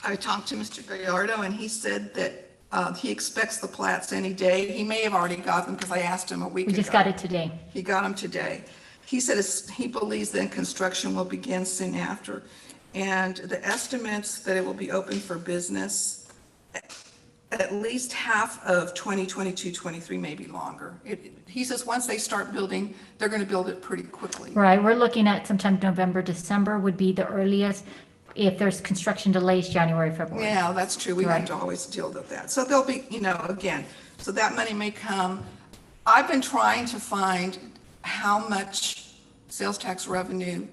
I talked to Mr. Gallardo, and he said that he expects the plats any day. He may have already got them because I asked him a week ago. We just got it today. He got them today. He said he believes that construction will begin soon after. And the estimates that it will be open for business, at least half of 2022, 23, maybe longer. He says once they start building, they're going to build it pretty quickly. Right, we're looking at sometime November, December would be the earliest. If there's construction delays, January, February. Yeah, that's true. We have Right. to always deal with that. So there'll be, again, so that money may come. I've been trying to find how much sales tax revenue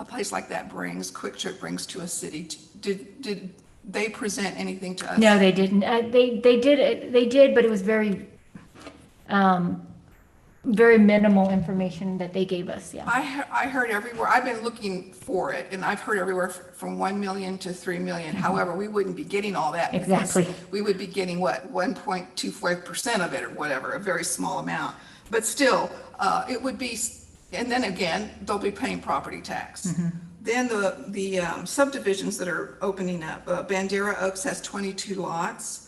a place like that brings, Quick Trip brings to a city. Did they present anything to us? No, they didn't. They did, but it was very, very minimal information that they gave us, yeah. I heard everywhere, I've been looking for it, and I've heard everywhere from 1 million to 3 million. However, we wouldn't be getting all that. because Exactly. We would be getting, 1.25% of it or whatever, a very small amount. But still, it would be, and then again, they'll be paying property tax. Then the subdivisions that are opening up, Bandera Oaks has 22 lots.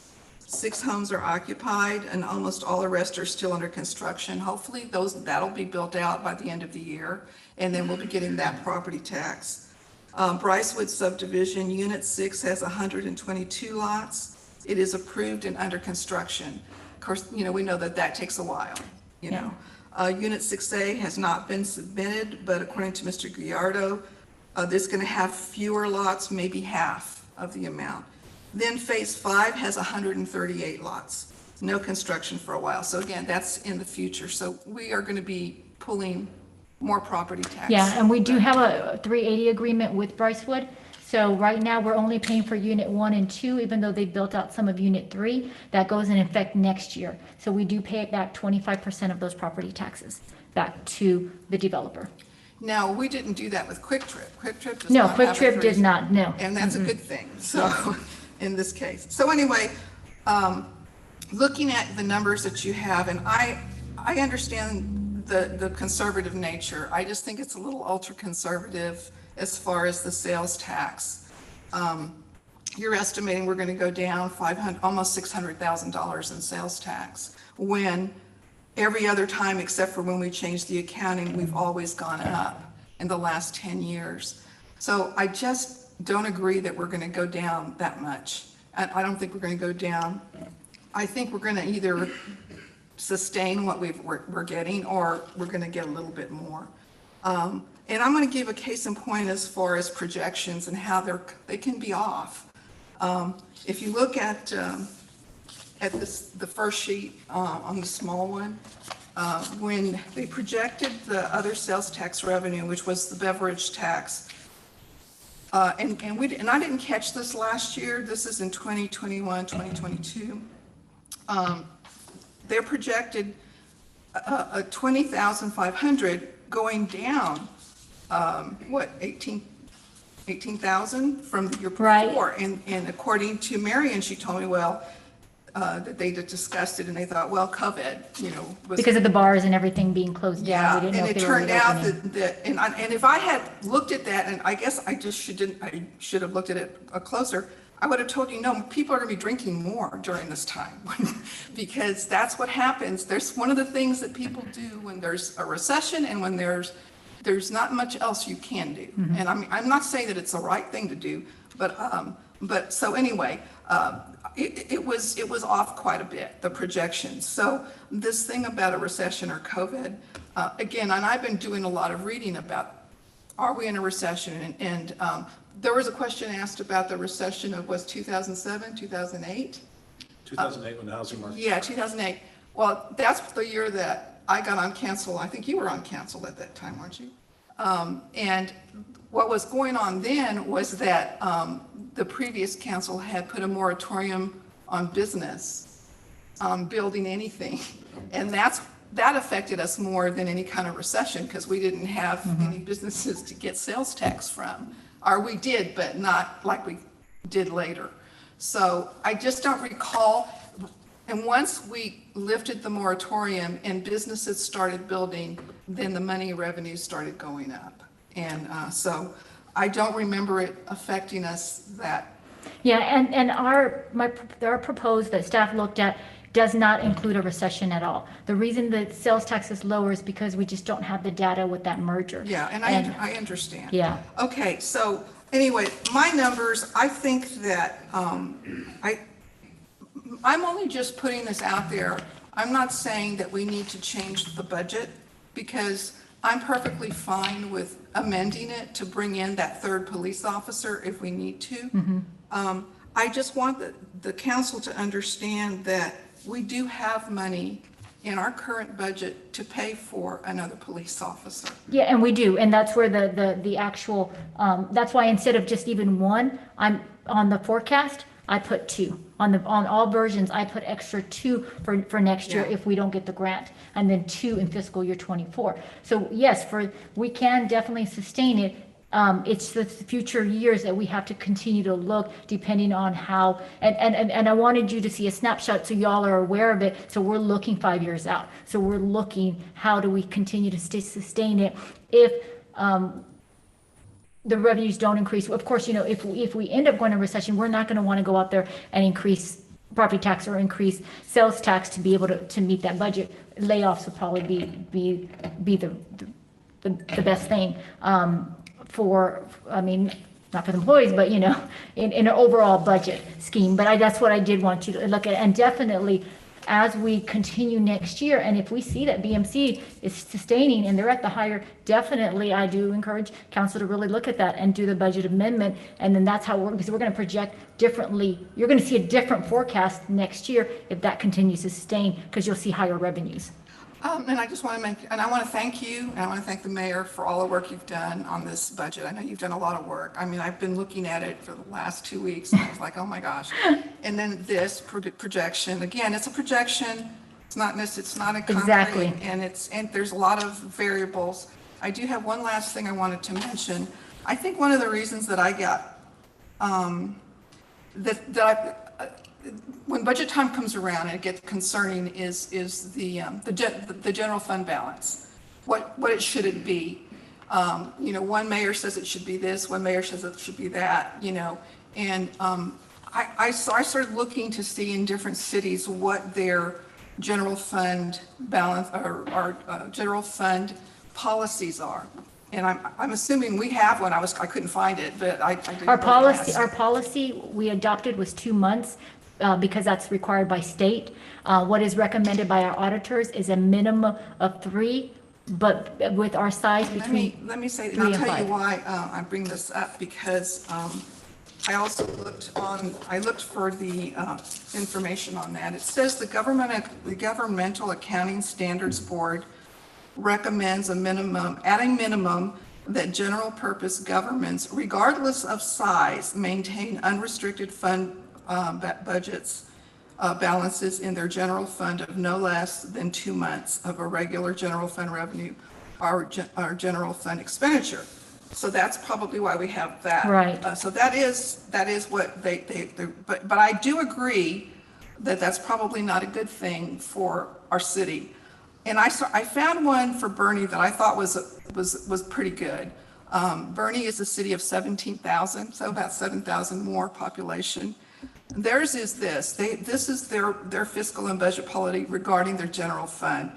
6 homes are occupied, and almost all the rest are still under construction. Hopefully, that'll be built out by the end of the year, and then we'll be getting that property tax. Brycewood subdivision, Unit 6 has 122 lots. It is approved and under construction. Of course, we know that takes a while, Yeah. Unit 6A has not been submitted, but according to Mr. Gallardo, this is going to have fewer lots, maybe half of the amount. Then Phase 5 has 138 lots, no construction for a while. So again, that's in the future. So we are going to be pulling more property tax. Yeah, and we do have a 380 agreement with Brycewood. So right now, we're only paying for Unit 1 and 2, even though they built out some of Unit 3. That goes in effect next year. So we do pay it back 25% of those property taxes back to the developer. Now, we didn't do that with Quick Trip. Quick Trip does No, not Quick have a Trip did 3. not, no. And that's a good thing, so, in this case. So anyway, looking at the numbers that you have, and I understand the conservative nature. I just think it's a little ultra-conservative as far as the sales tax. You're estimating we're going to go down almost $600,000 in sales tax, when every other time except for when we changed the accounting, we've always gone up in the last 10 years. So I just don't agree that we're going to go down that much. I don't think we're going to go down. I think we're going to either sustain what we're getting, or we're going to get a little bit more. And I'm going to give a case in point as far as projections and how they can be off. If you look at the first sheet on the small one, when they projected the other sales tax revenue, which was the beverage tax, and I didn't catch this last year. This is in 2021, 2022. They're projected a 20,500 going down, 18,000 from the year before. Right. And according to Marion, she told me, that they discussed it and they thought, COVID, was. Because of the bars and everything being closed down, Yeah, we didn't know and if it they were turned out reopening. and if I had looked at that, and I guess I should have looked at it closer, I would have told you, no, people are going to be drinking more during this time, because that's what happens. There's one of the things that people do when there's a recession and when there's not much else you can do. And I'm not saying that it's the right thing to do, but so anyway, it was off quite a bit, the projections. So this thing about a recession or COVID, again, and I've been doing a lot of reading about, are we in a recession? And there was a question asked about the recession of, was 2007, 2008? 2008 when the housing market. Yeah, 2008. Well, that's the year that I got on cancel. I think you were on cancel at that time, weren't you? And what was going on then was that the previous council had put a moratorium on business, building anything. And that affected us more than any kind of recession, because we didn't have any businesses to get sales tax from. Or we did, but not like we did later. So I just don't recall. And once we lifted the moratorium and businesses started building, then the money revenue started going up. And so I don't remember it affecting us that. Yeah, and our proposed that staff looked at does not include a recession at all. The reason that sales tax is lower is because we just don't have the data with that merger. Yeah, and I understand. Yeah. Okay, so anyway, my numbers, I think that, I'm only just putting this out there. I'm not saying that we need to change the budget, because I'm perfectly fine with amending it to bring in that third police officer if we need to. I just want the council to understand that we do have money in our current budget to pay for another police officer. Yeah, and we do, and that's where the actual, that's why instead of just even one, I'm, on the forecast, I put two. On all versions, I put extra two for next year Yeah. if we don't get the grant, and then two in fiscal year '24. So yes, we can definitely sustain it. It's the future years that we have to continue to look depending on how, and I wanted you to see a snapshot so y'all are aware of it. So we're looking 5 years out. So we're looking, how do we continue to sustain it if, the revenues don't increase? Of course, if we end up going into recession, we're not going to want to go out there and increase property tax or increase sales tax to be able to meet that budget. Layoffs would probably be the best thing, not for the employees, but in an overall budget scheme. But that's what I did want you to look at. And definitely, as we continue next year, and if we see that BMC is sustaining and they're at the higher, definitely I do encourage council to really look at that and do the budget amendment. And then that's how because we're going to project differently. You're going to see a different forecast next year if that continues to sustain, because you'll see higher revenues. And I just want to I want to thank you, and I want to thank the mayor for all the work you've done on this budget. I know you've done a lot of work. I mean, I've been looking at it for the last 2 weeks, and I was like, oh my gosh. And then this projection, again, it's a projection. It's not a concrete. Exactly. And there's a lot of variables. I do have one last thing I wanted to mention. I think one of the reasons that I got, when budget time comes around and it gets concerning is the general fund balance. What it should be? One mayor says it should be this, one mayor says it should be that, and I started looking to see in different cities what their general fund balance or general fund policies are. And I'm assuming we have one. I couldn't find it, but I didn't. Our policy we adopted was 2 months. Because that's required by state. What is recommended by our auditors is a minimum of 3, but with our size between. Let me say, and 3 I'll and tell you 5. why I bring this up, because I also looked for the information on that. It says the Governmental Accounting Standards Board recommends at a minimum, that general purpose governments, regardless of size, maintain unrestricted fund budgets, balances in their general fund of no less than 2 months of a regular general fund revenue or general fund expenditure. So that's probably why we have that. Right. So that is what but I do agree that that's probably not a good thing for our city. And I found one for Bernie that I thought was pretty good. Bernie is a city of 17,000, so about 7,000 more population. Theirs is this. This is their fiscal and budget policy regarding their general fund.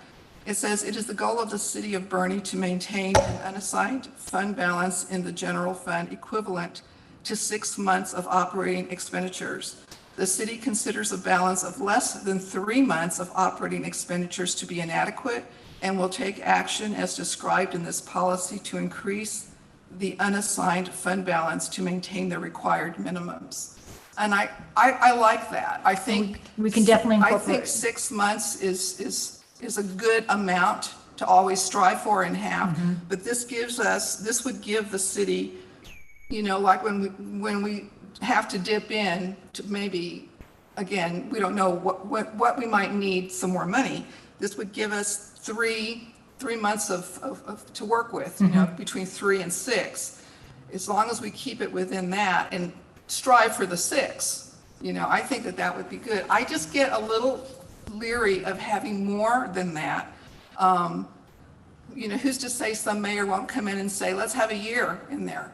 It says, it is the goal of the city of Bernie to maintain an unassigned fund balance in the general fund equivalent to 6 months of operating expenditures. The city considers a balance of less than 3 months of operating expenditures to be inadequate and will take action as described in this policy to increase the unassigned fund balance to maintain the required minimums. And I like that. I think We can definitely I incorporate. think 6 months is a good amount to always strive for and have. But this would give the city, like when we have to dip in to maybe, again, we don't know what we might need some more money. This would give us three months of to work with, between 3 and 6. As long as we keep it within that and strive for the 6, I think that would be good. I just get a little leery of having more than that. Who's to say some mayor won't come in and say, let's have a year in there.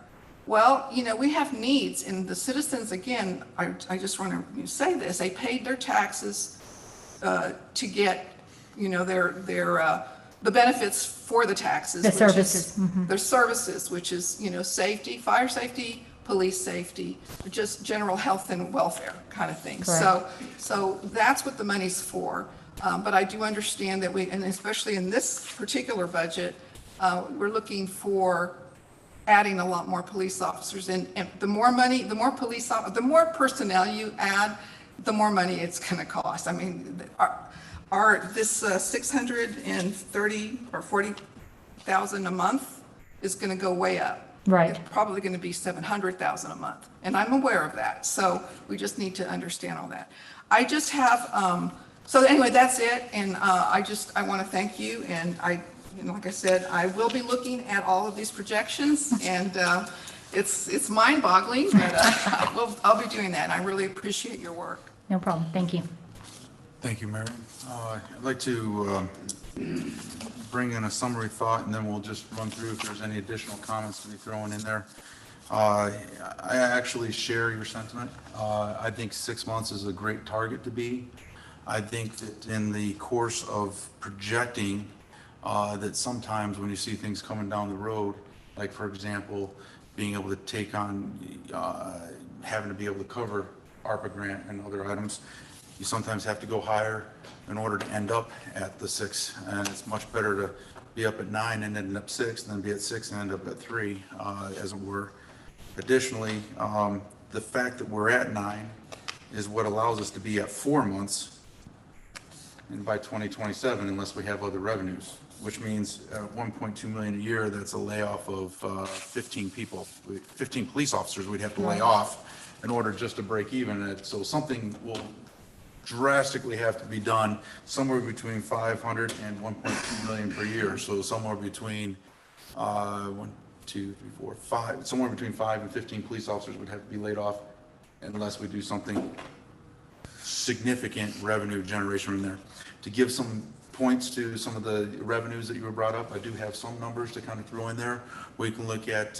Well, we have needs, and the citizens, again, I just want to say this, they paid their taxes to get, the benefits for the taxes. The services. Their services, which is, safety, fire safety, police safety, just general health and welfare kind of thing. Correct. So that's what the money's for. But I do understand that we, and especially in this particular budget, we're looking for adding a lot more police officers. And the more money, the more the more personnel you add, the more money it's going to cost. I mean, this 630 or 40,000 a month is going to go way up. Right. It's probably going to be 700,000 a month. And I'm aware of that. So we just need to understand all that. I just have, so anyway, that's it. And I want to thank you. And like I said, I will be looking at all of these projections, and it's mind-boggling, but I'll be doing that. And I really appreciate your work. No problem. Thank you. Thank you, Marion. I'd like to bring in a summary thought, and then we'll just run through if there's any additional comments to be thrown in there. I actually share your sentiment. I think 6 months is a great target to be. I think that in the course of projecting, that sometimes when you see things coming down the road, like for example, being able to take on, having to be able to cover ARPA grant and other items, you sometimes have to go higher in order to end up at the 6. And it's much better to be up at 9 and end up 6 than be at 6 and end up at 3, as it were. Additionally, the fact that we're at 9 is what allows us to be at 4 months and by 2027, unless we have other revenues, which means 1.2 million a year, that's a layoff of 15 people, 15 police officers we'd have to lay off in order just to break even. So something will drastically have to be done somewhere between 500 and 1.2 million per year. So somewhere between 1, 2, 3, 4, 5, somewhere between 5 and 15 police officers would have to be laid off unless we do something significant revenue generation in there. To give some points to some of the revenues that you were brought up, I do have some numbers to kind of throw in there. We can look at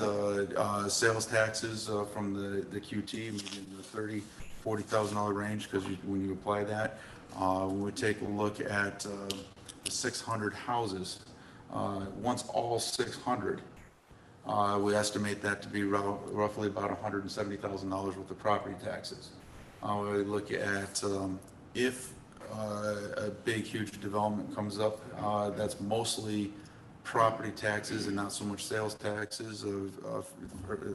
sales taxes from the QT, maybe in the $30,000-$40,000 range, because when you apply that, we would take a look at the 600 houses. Once all 600, we estimate that to be roughly about $170,000 worth of property taxes. We look at if a big, huge development comes up, that's mostly property taxes and not so much sales taxes of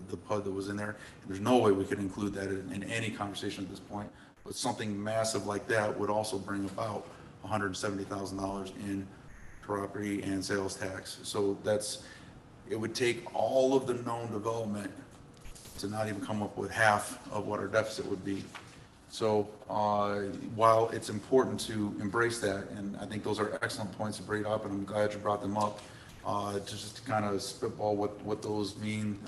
the PUD that was in there. There's no way we could include that in any conversation at this point, but something massive like that would also bring about $170,000 in property and sales tax. So it would take all of the known development to not even come up with half of what our deficit would be. So while it's important to embrace that, and I think those are excellent points to bring up, and I'm glad you brought them up, just to kind of spitball what those mean.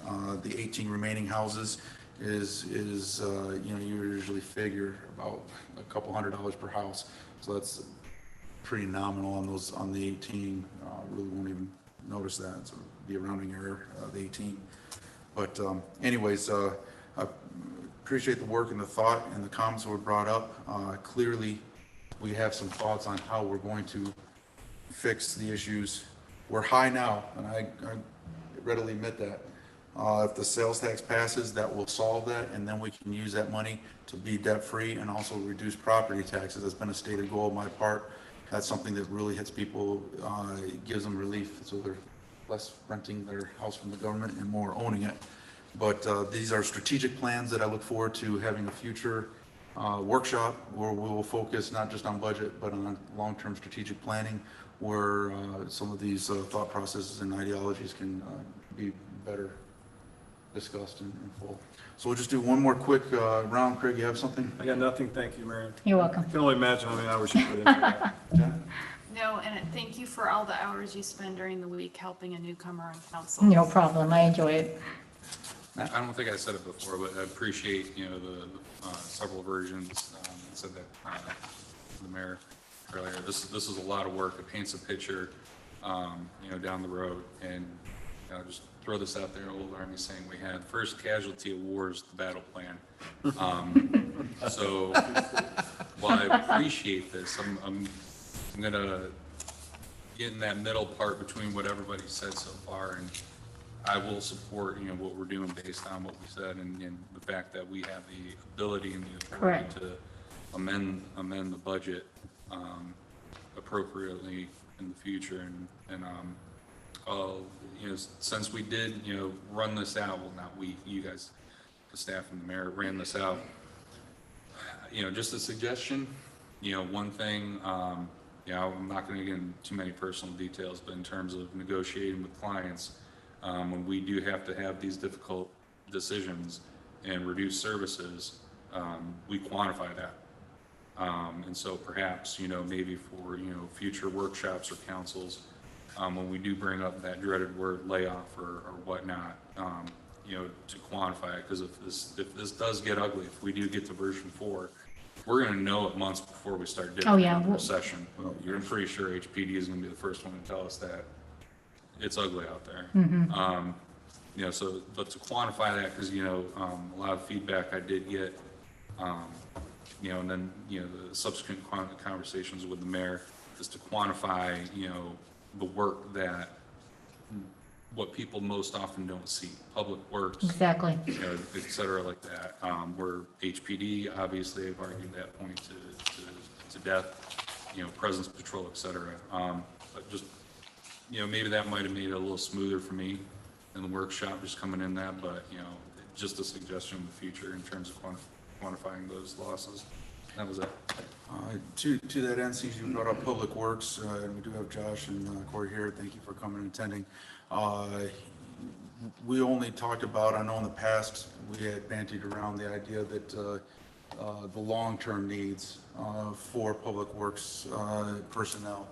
The 18 remaining houses is you usually figure about a couple $100 per house. So that's pretty nominal on the 18. Really won't even notice that. So it'd be a rounding error, the 18. But anyways, I appreciate the work and the thought and the comments that were brought up. Clearly, we have some thoughts on how we're going to fix the issues. We're high now, and I readily admit that. If the sales tax passes, that will solve that, and then we can use that money to be debt-free and also reduce property taxes. That's been a stated goal of my part. That's something that really hits people, gives them relief, so they're less renting their house from the government and more owning it. But these are strategic plans that I look forward to having a future workshop where we will focus not just on budget, but on long-term strategic planning, where some of these thought processes and ideologies can be better discussed in full. So we'll just do one more quick round. Craig, you have something? I got nothing. Thank you, Marion. You're welcome. I can only imagine how many hours you put into that. Jen? No, and thank you for all the hours you spend during the week helping a newcomer on council. No problem. I enjoy it. I don't think I said it before, but I appreciate, the several versions. I said that to the mayor earlier. This is a lot of work. It paints a picture, down the road. And just throw this out there, Old Army saying we had first casualty of war is the battle plan. So while I appreciate this, I'm gonna get in that middle part between what everybody said so far, and I will support, what we're doing based on what we said and the fact that we have the ability and the authority Correct. to amend the budget appropriately in the future. Since we did, run this out, well, not we, you guys, the staff and the mayor ran this out, just a suggestion, one thing, I'm not going to get into too many personal details, but in terms of negotiating with clients, when we do have to have these difficult decisions and reduce services, we quantify that. And so perhaps, maybe for, future workshops or councils, when we do bring up that dreaded word layoff or whatnot, to quantify it, because if this does get ugly, if we do get to version 4, we're going to know it months before we start dipping Oh, yeah. into the recession. I'm pretty sure HPD is going to be the first one to tell us that it's ugly out there. But to quantify that, because, a lot of feedback I did get, and then, the subsequent conversations with the mayor is to quantify, the work that, what people most often don't see, public works, Exactly. Et cetera, like that. Where HPD, obviously, I've argued that point to death, presence patrol, et cetera. But just, maybe that might have made it a little smoother for me in the workshop, just coming in that, but, just a suggestion in the future in terms of quantifying those losses. That was it. To that end, since you brought up Public Works, and we do have Josh and Corey here, thank you for coming and attending. We only talked about, I know in the past, we had bantied around the idea that the long-term needs for Public Works personnel.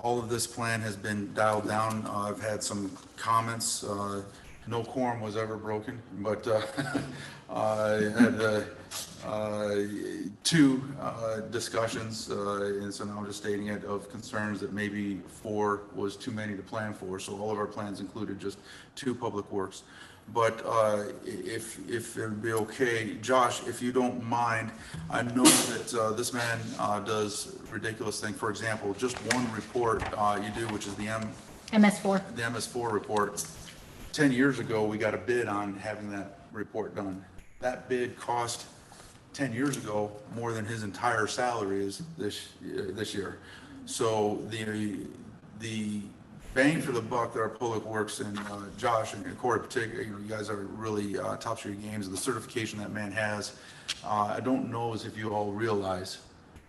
All of this plan has been dialed down. I've had some comments. No quorum was ever broken, but I had two discussions, and so now I'm just stating it, of concerns that maybe 4 was too many to plan for. So all of our plans included just 2 public works. But if it would be okay, Josh, if you don't mind, I know that this man does ridiculous things. For example, just one report you do, which is the MS4. the MS4 report. 10 years ago, we got a bid on having that report done. That bid cost 10 years ago more than his entire salary is this year. So the bang for the buck that our public works, and Josh and Corey in particular, you guys are really tops of your games. The certification that man has, I don't know as if you all realize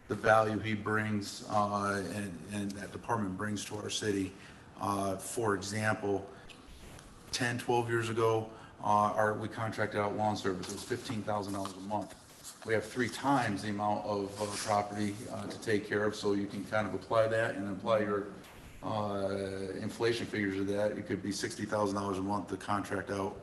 the value he brings and that department brings to our city. For example, 10, 12 years ago, we contracted out lawn service. It was $15,000 a month. We have 3 times the amount of property to take care of, so you can kind of apply that and apply your inflation figures of that. It could be $60,000 a month to contract out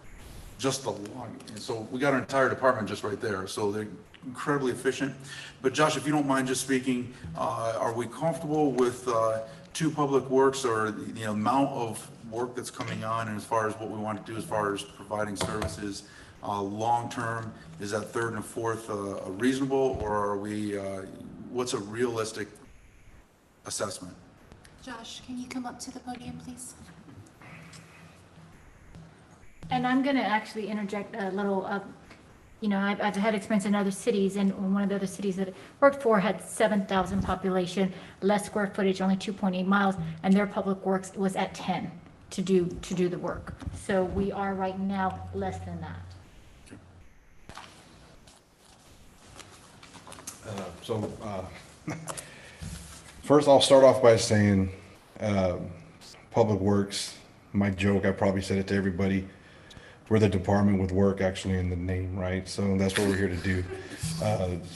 just the lawn. And so we got our entire department just right there. So they're incredibly efficient. But Josh, if you don't mind just speaking, are we comfortable with 2 public works, or the amount of work that's coming on, and as far as what we want to do as far as providing services long-term? Is that 3rd and 4th reasonable, or are we, what's a realistic assessment? Josh, can you come up to the podium, please? And I'm going to actually interject a little, I've had experience in other cities, and one of the other cities that I worked for had 7,000 population, less square footage, only 2.8 miles, and their public works was at 10 to do the work. So we are right now less than that. First, I'll start off by saying, Public Works, my joke, I probably said it to everybody, we're the department with work actually in the name, right? So that's what we're here to do.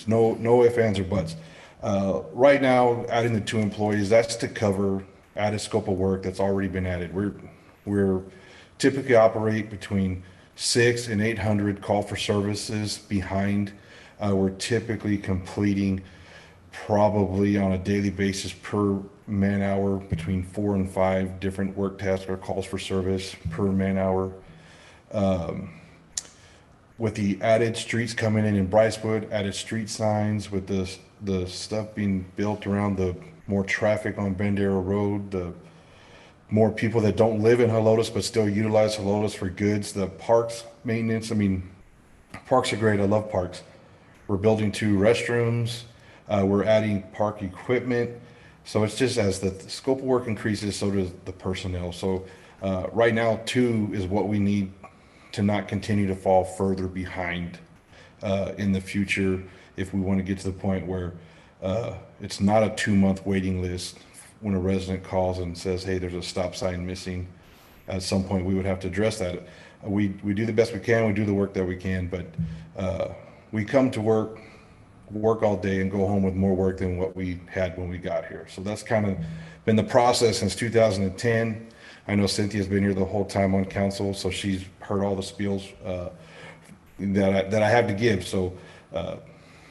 No ifs, ands, or buts. Right now, adding the 2 employees, that's to cover added scope of work that's already been added. We're typically operate between 600 and 800 call for services behind. We're typically completing probably on a daily basis per man hour between 4 and 5 different work tasks or calls for service per man hour. With the added streets coming in Brycewood, added street signs, with the stuff being built around the more traffic on Bend Arrow Road, more people that don't live in Helotes but still utilize Helotes for goods. The parks maintenance, I mean, parks are great. I love parks. We're building 2 restrooms. We're adding park equipment. So it's just as the scope of work increases, so does the personnel. So right now, 2 is what we need to not continue to fall further behind in the future if we want to get to the point where it's not a 2-month waiting list when a resident calls and says, hey, there's a stop sign missing. At some point, we would have to address that. We do the best we can, we do the work that we can, but we come to work all day and go home with more work than what we had when we got here. So that's kind of been the process since 2010. I know Cynthia's been here the whole time on council, so she's heard all the spiels that I have to give. So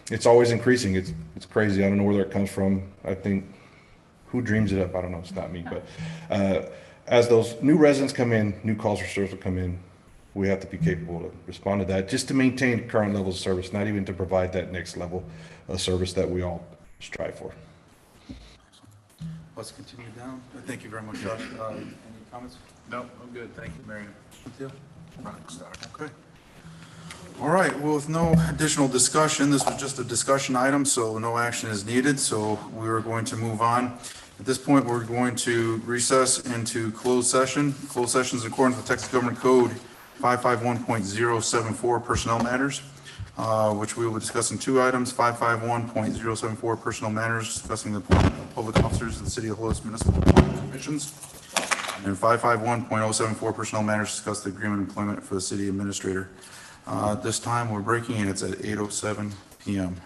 it's always increasing. It's crazy. I don't know where that comes from. I think who dreams it up? I don't know. It's not me. But as those new residents come in, new calls for service will come in. We have to be capable to respond to that, just to maintain current levels of service, not even to provide that next level of service that we all strive for. Let's continue down. Thank you very much, Josh. Any comments? No, I'm good. Thank you, Marion. Okay. All right, well, with no additional discussion, this was just a discussion item, so no action is needed, so we are going to move on. At this point, we're going to recess into closed session. Closed session is in accordance with Texas Government Code 551.074 personnel matters, which we will discuss in 2 items. 551.074 personnel matters, discussing the appointment of public officers of the City of Helotes Municipal Commissions. And 551.074 personnel matters, discuss the agreement of employment for the city administrator. This time, we're breaking in. It's at 8:07 p.m.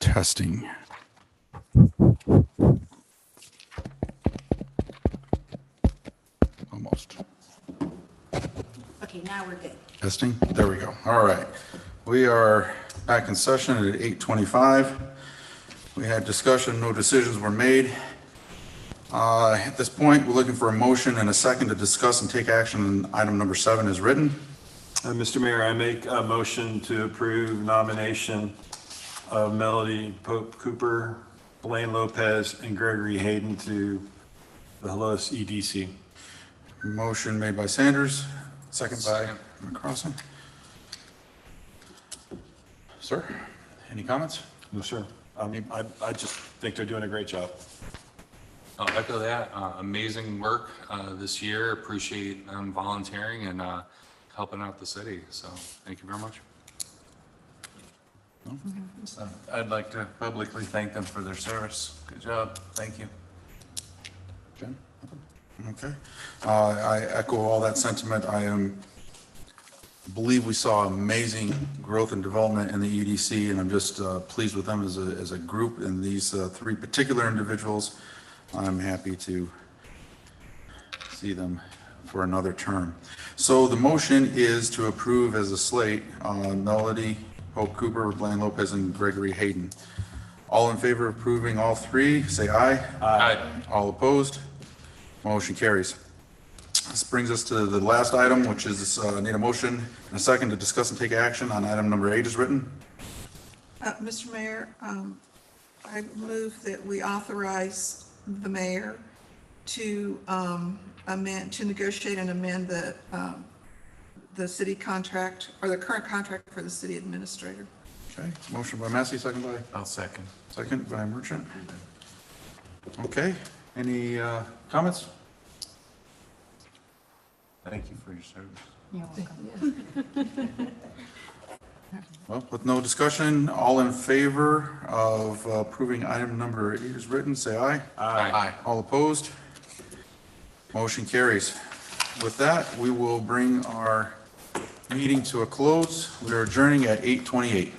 Testing. Almost. Okay, now we're good. Testing, there we go. All right. We are back in session at 8:25. We had discussion, no decisions were made. At this point, we're looking for a motion and a second to discuss and take action on item number 7 as written. Mr. Mayor, I make a motion to approve nomination of Melody Pope Cooper, Blaine Lopez, and Gregory Hayden to the Helotes EDC. Motion made by Sanders, second by Second. McCrossin. Sir, any comments? No, sir. I just think they're doing a great job. I'll echo that. Amazing work this year. Appreciate them volunteering and helping out the city. So thank you very much. I'd like to publicly thank them for their service. Good job. Thank you. Jen? Okay. I echo all that sentiment. Believe we saw amazing growth and development in the EDC, and I'm just pleased with them as a group and these 3 particular individuals. I'm happy to see them for another term. So the motion is to approve as a slate, Melody Pope Cooper, Blaine Lopez, and Gregory Hayden. All in favor of approving all 3, say aye. Aye. All opposed? Motion carries. This brings us to the last item, which is need a motion and a second to discuss and take action on item number 8 as written. Mr. Mayor, I move that we authorize the mayor to negotiate and amend the city contract, or the current contract for the city administrator. Okay, motion by Massey, second by? I'll second. Second by Merchant. Okay, any comments? Thank you for your service. You're welcome. Well, with no discussion, all in favor of approving item number 8 as written, say aye. Aye. All opposed? Motion carries. With that, we will bring our meeting to a close. We are adjourning at 8:28.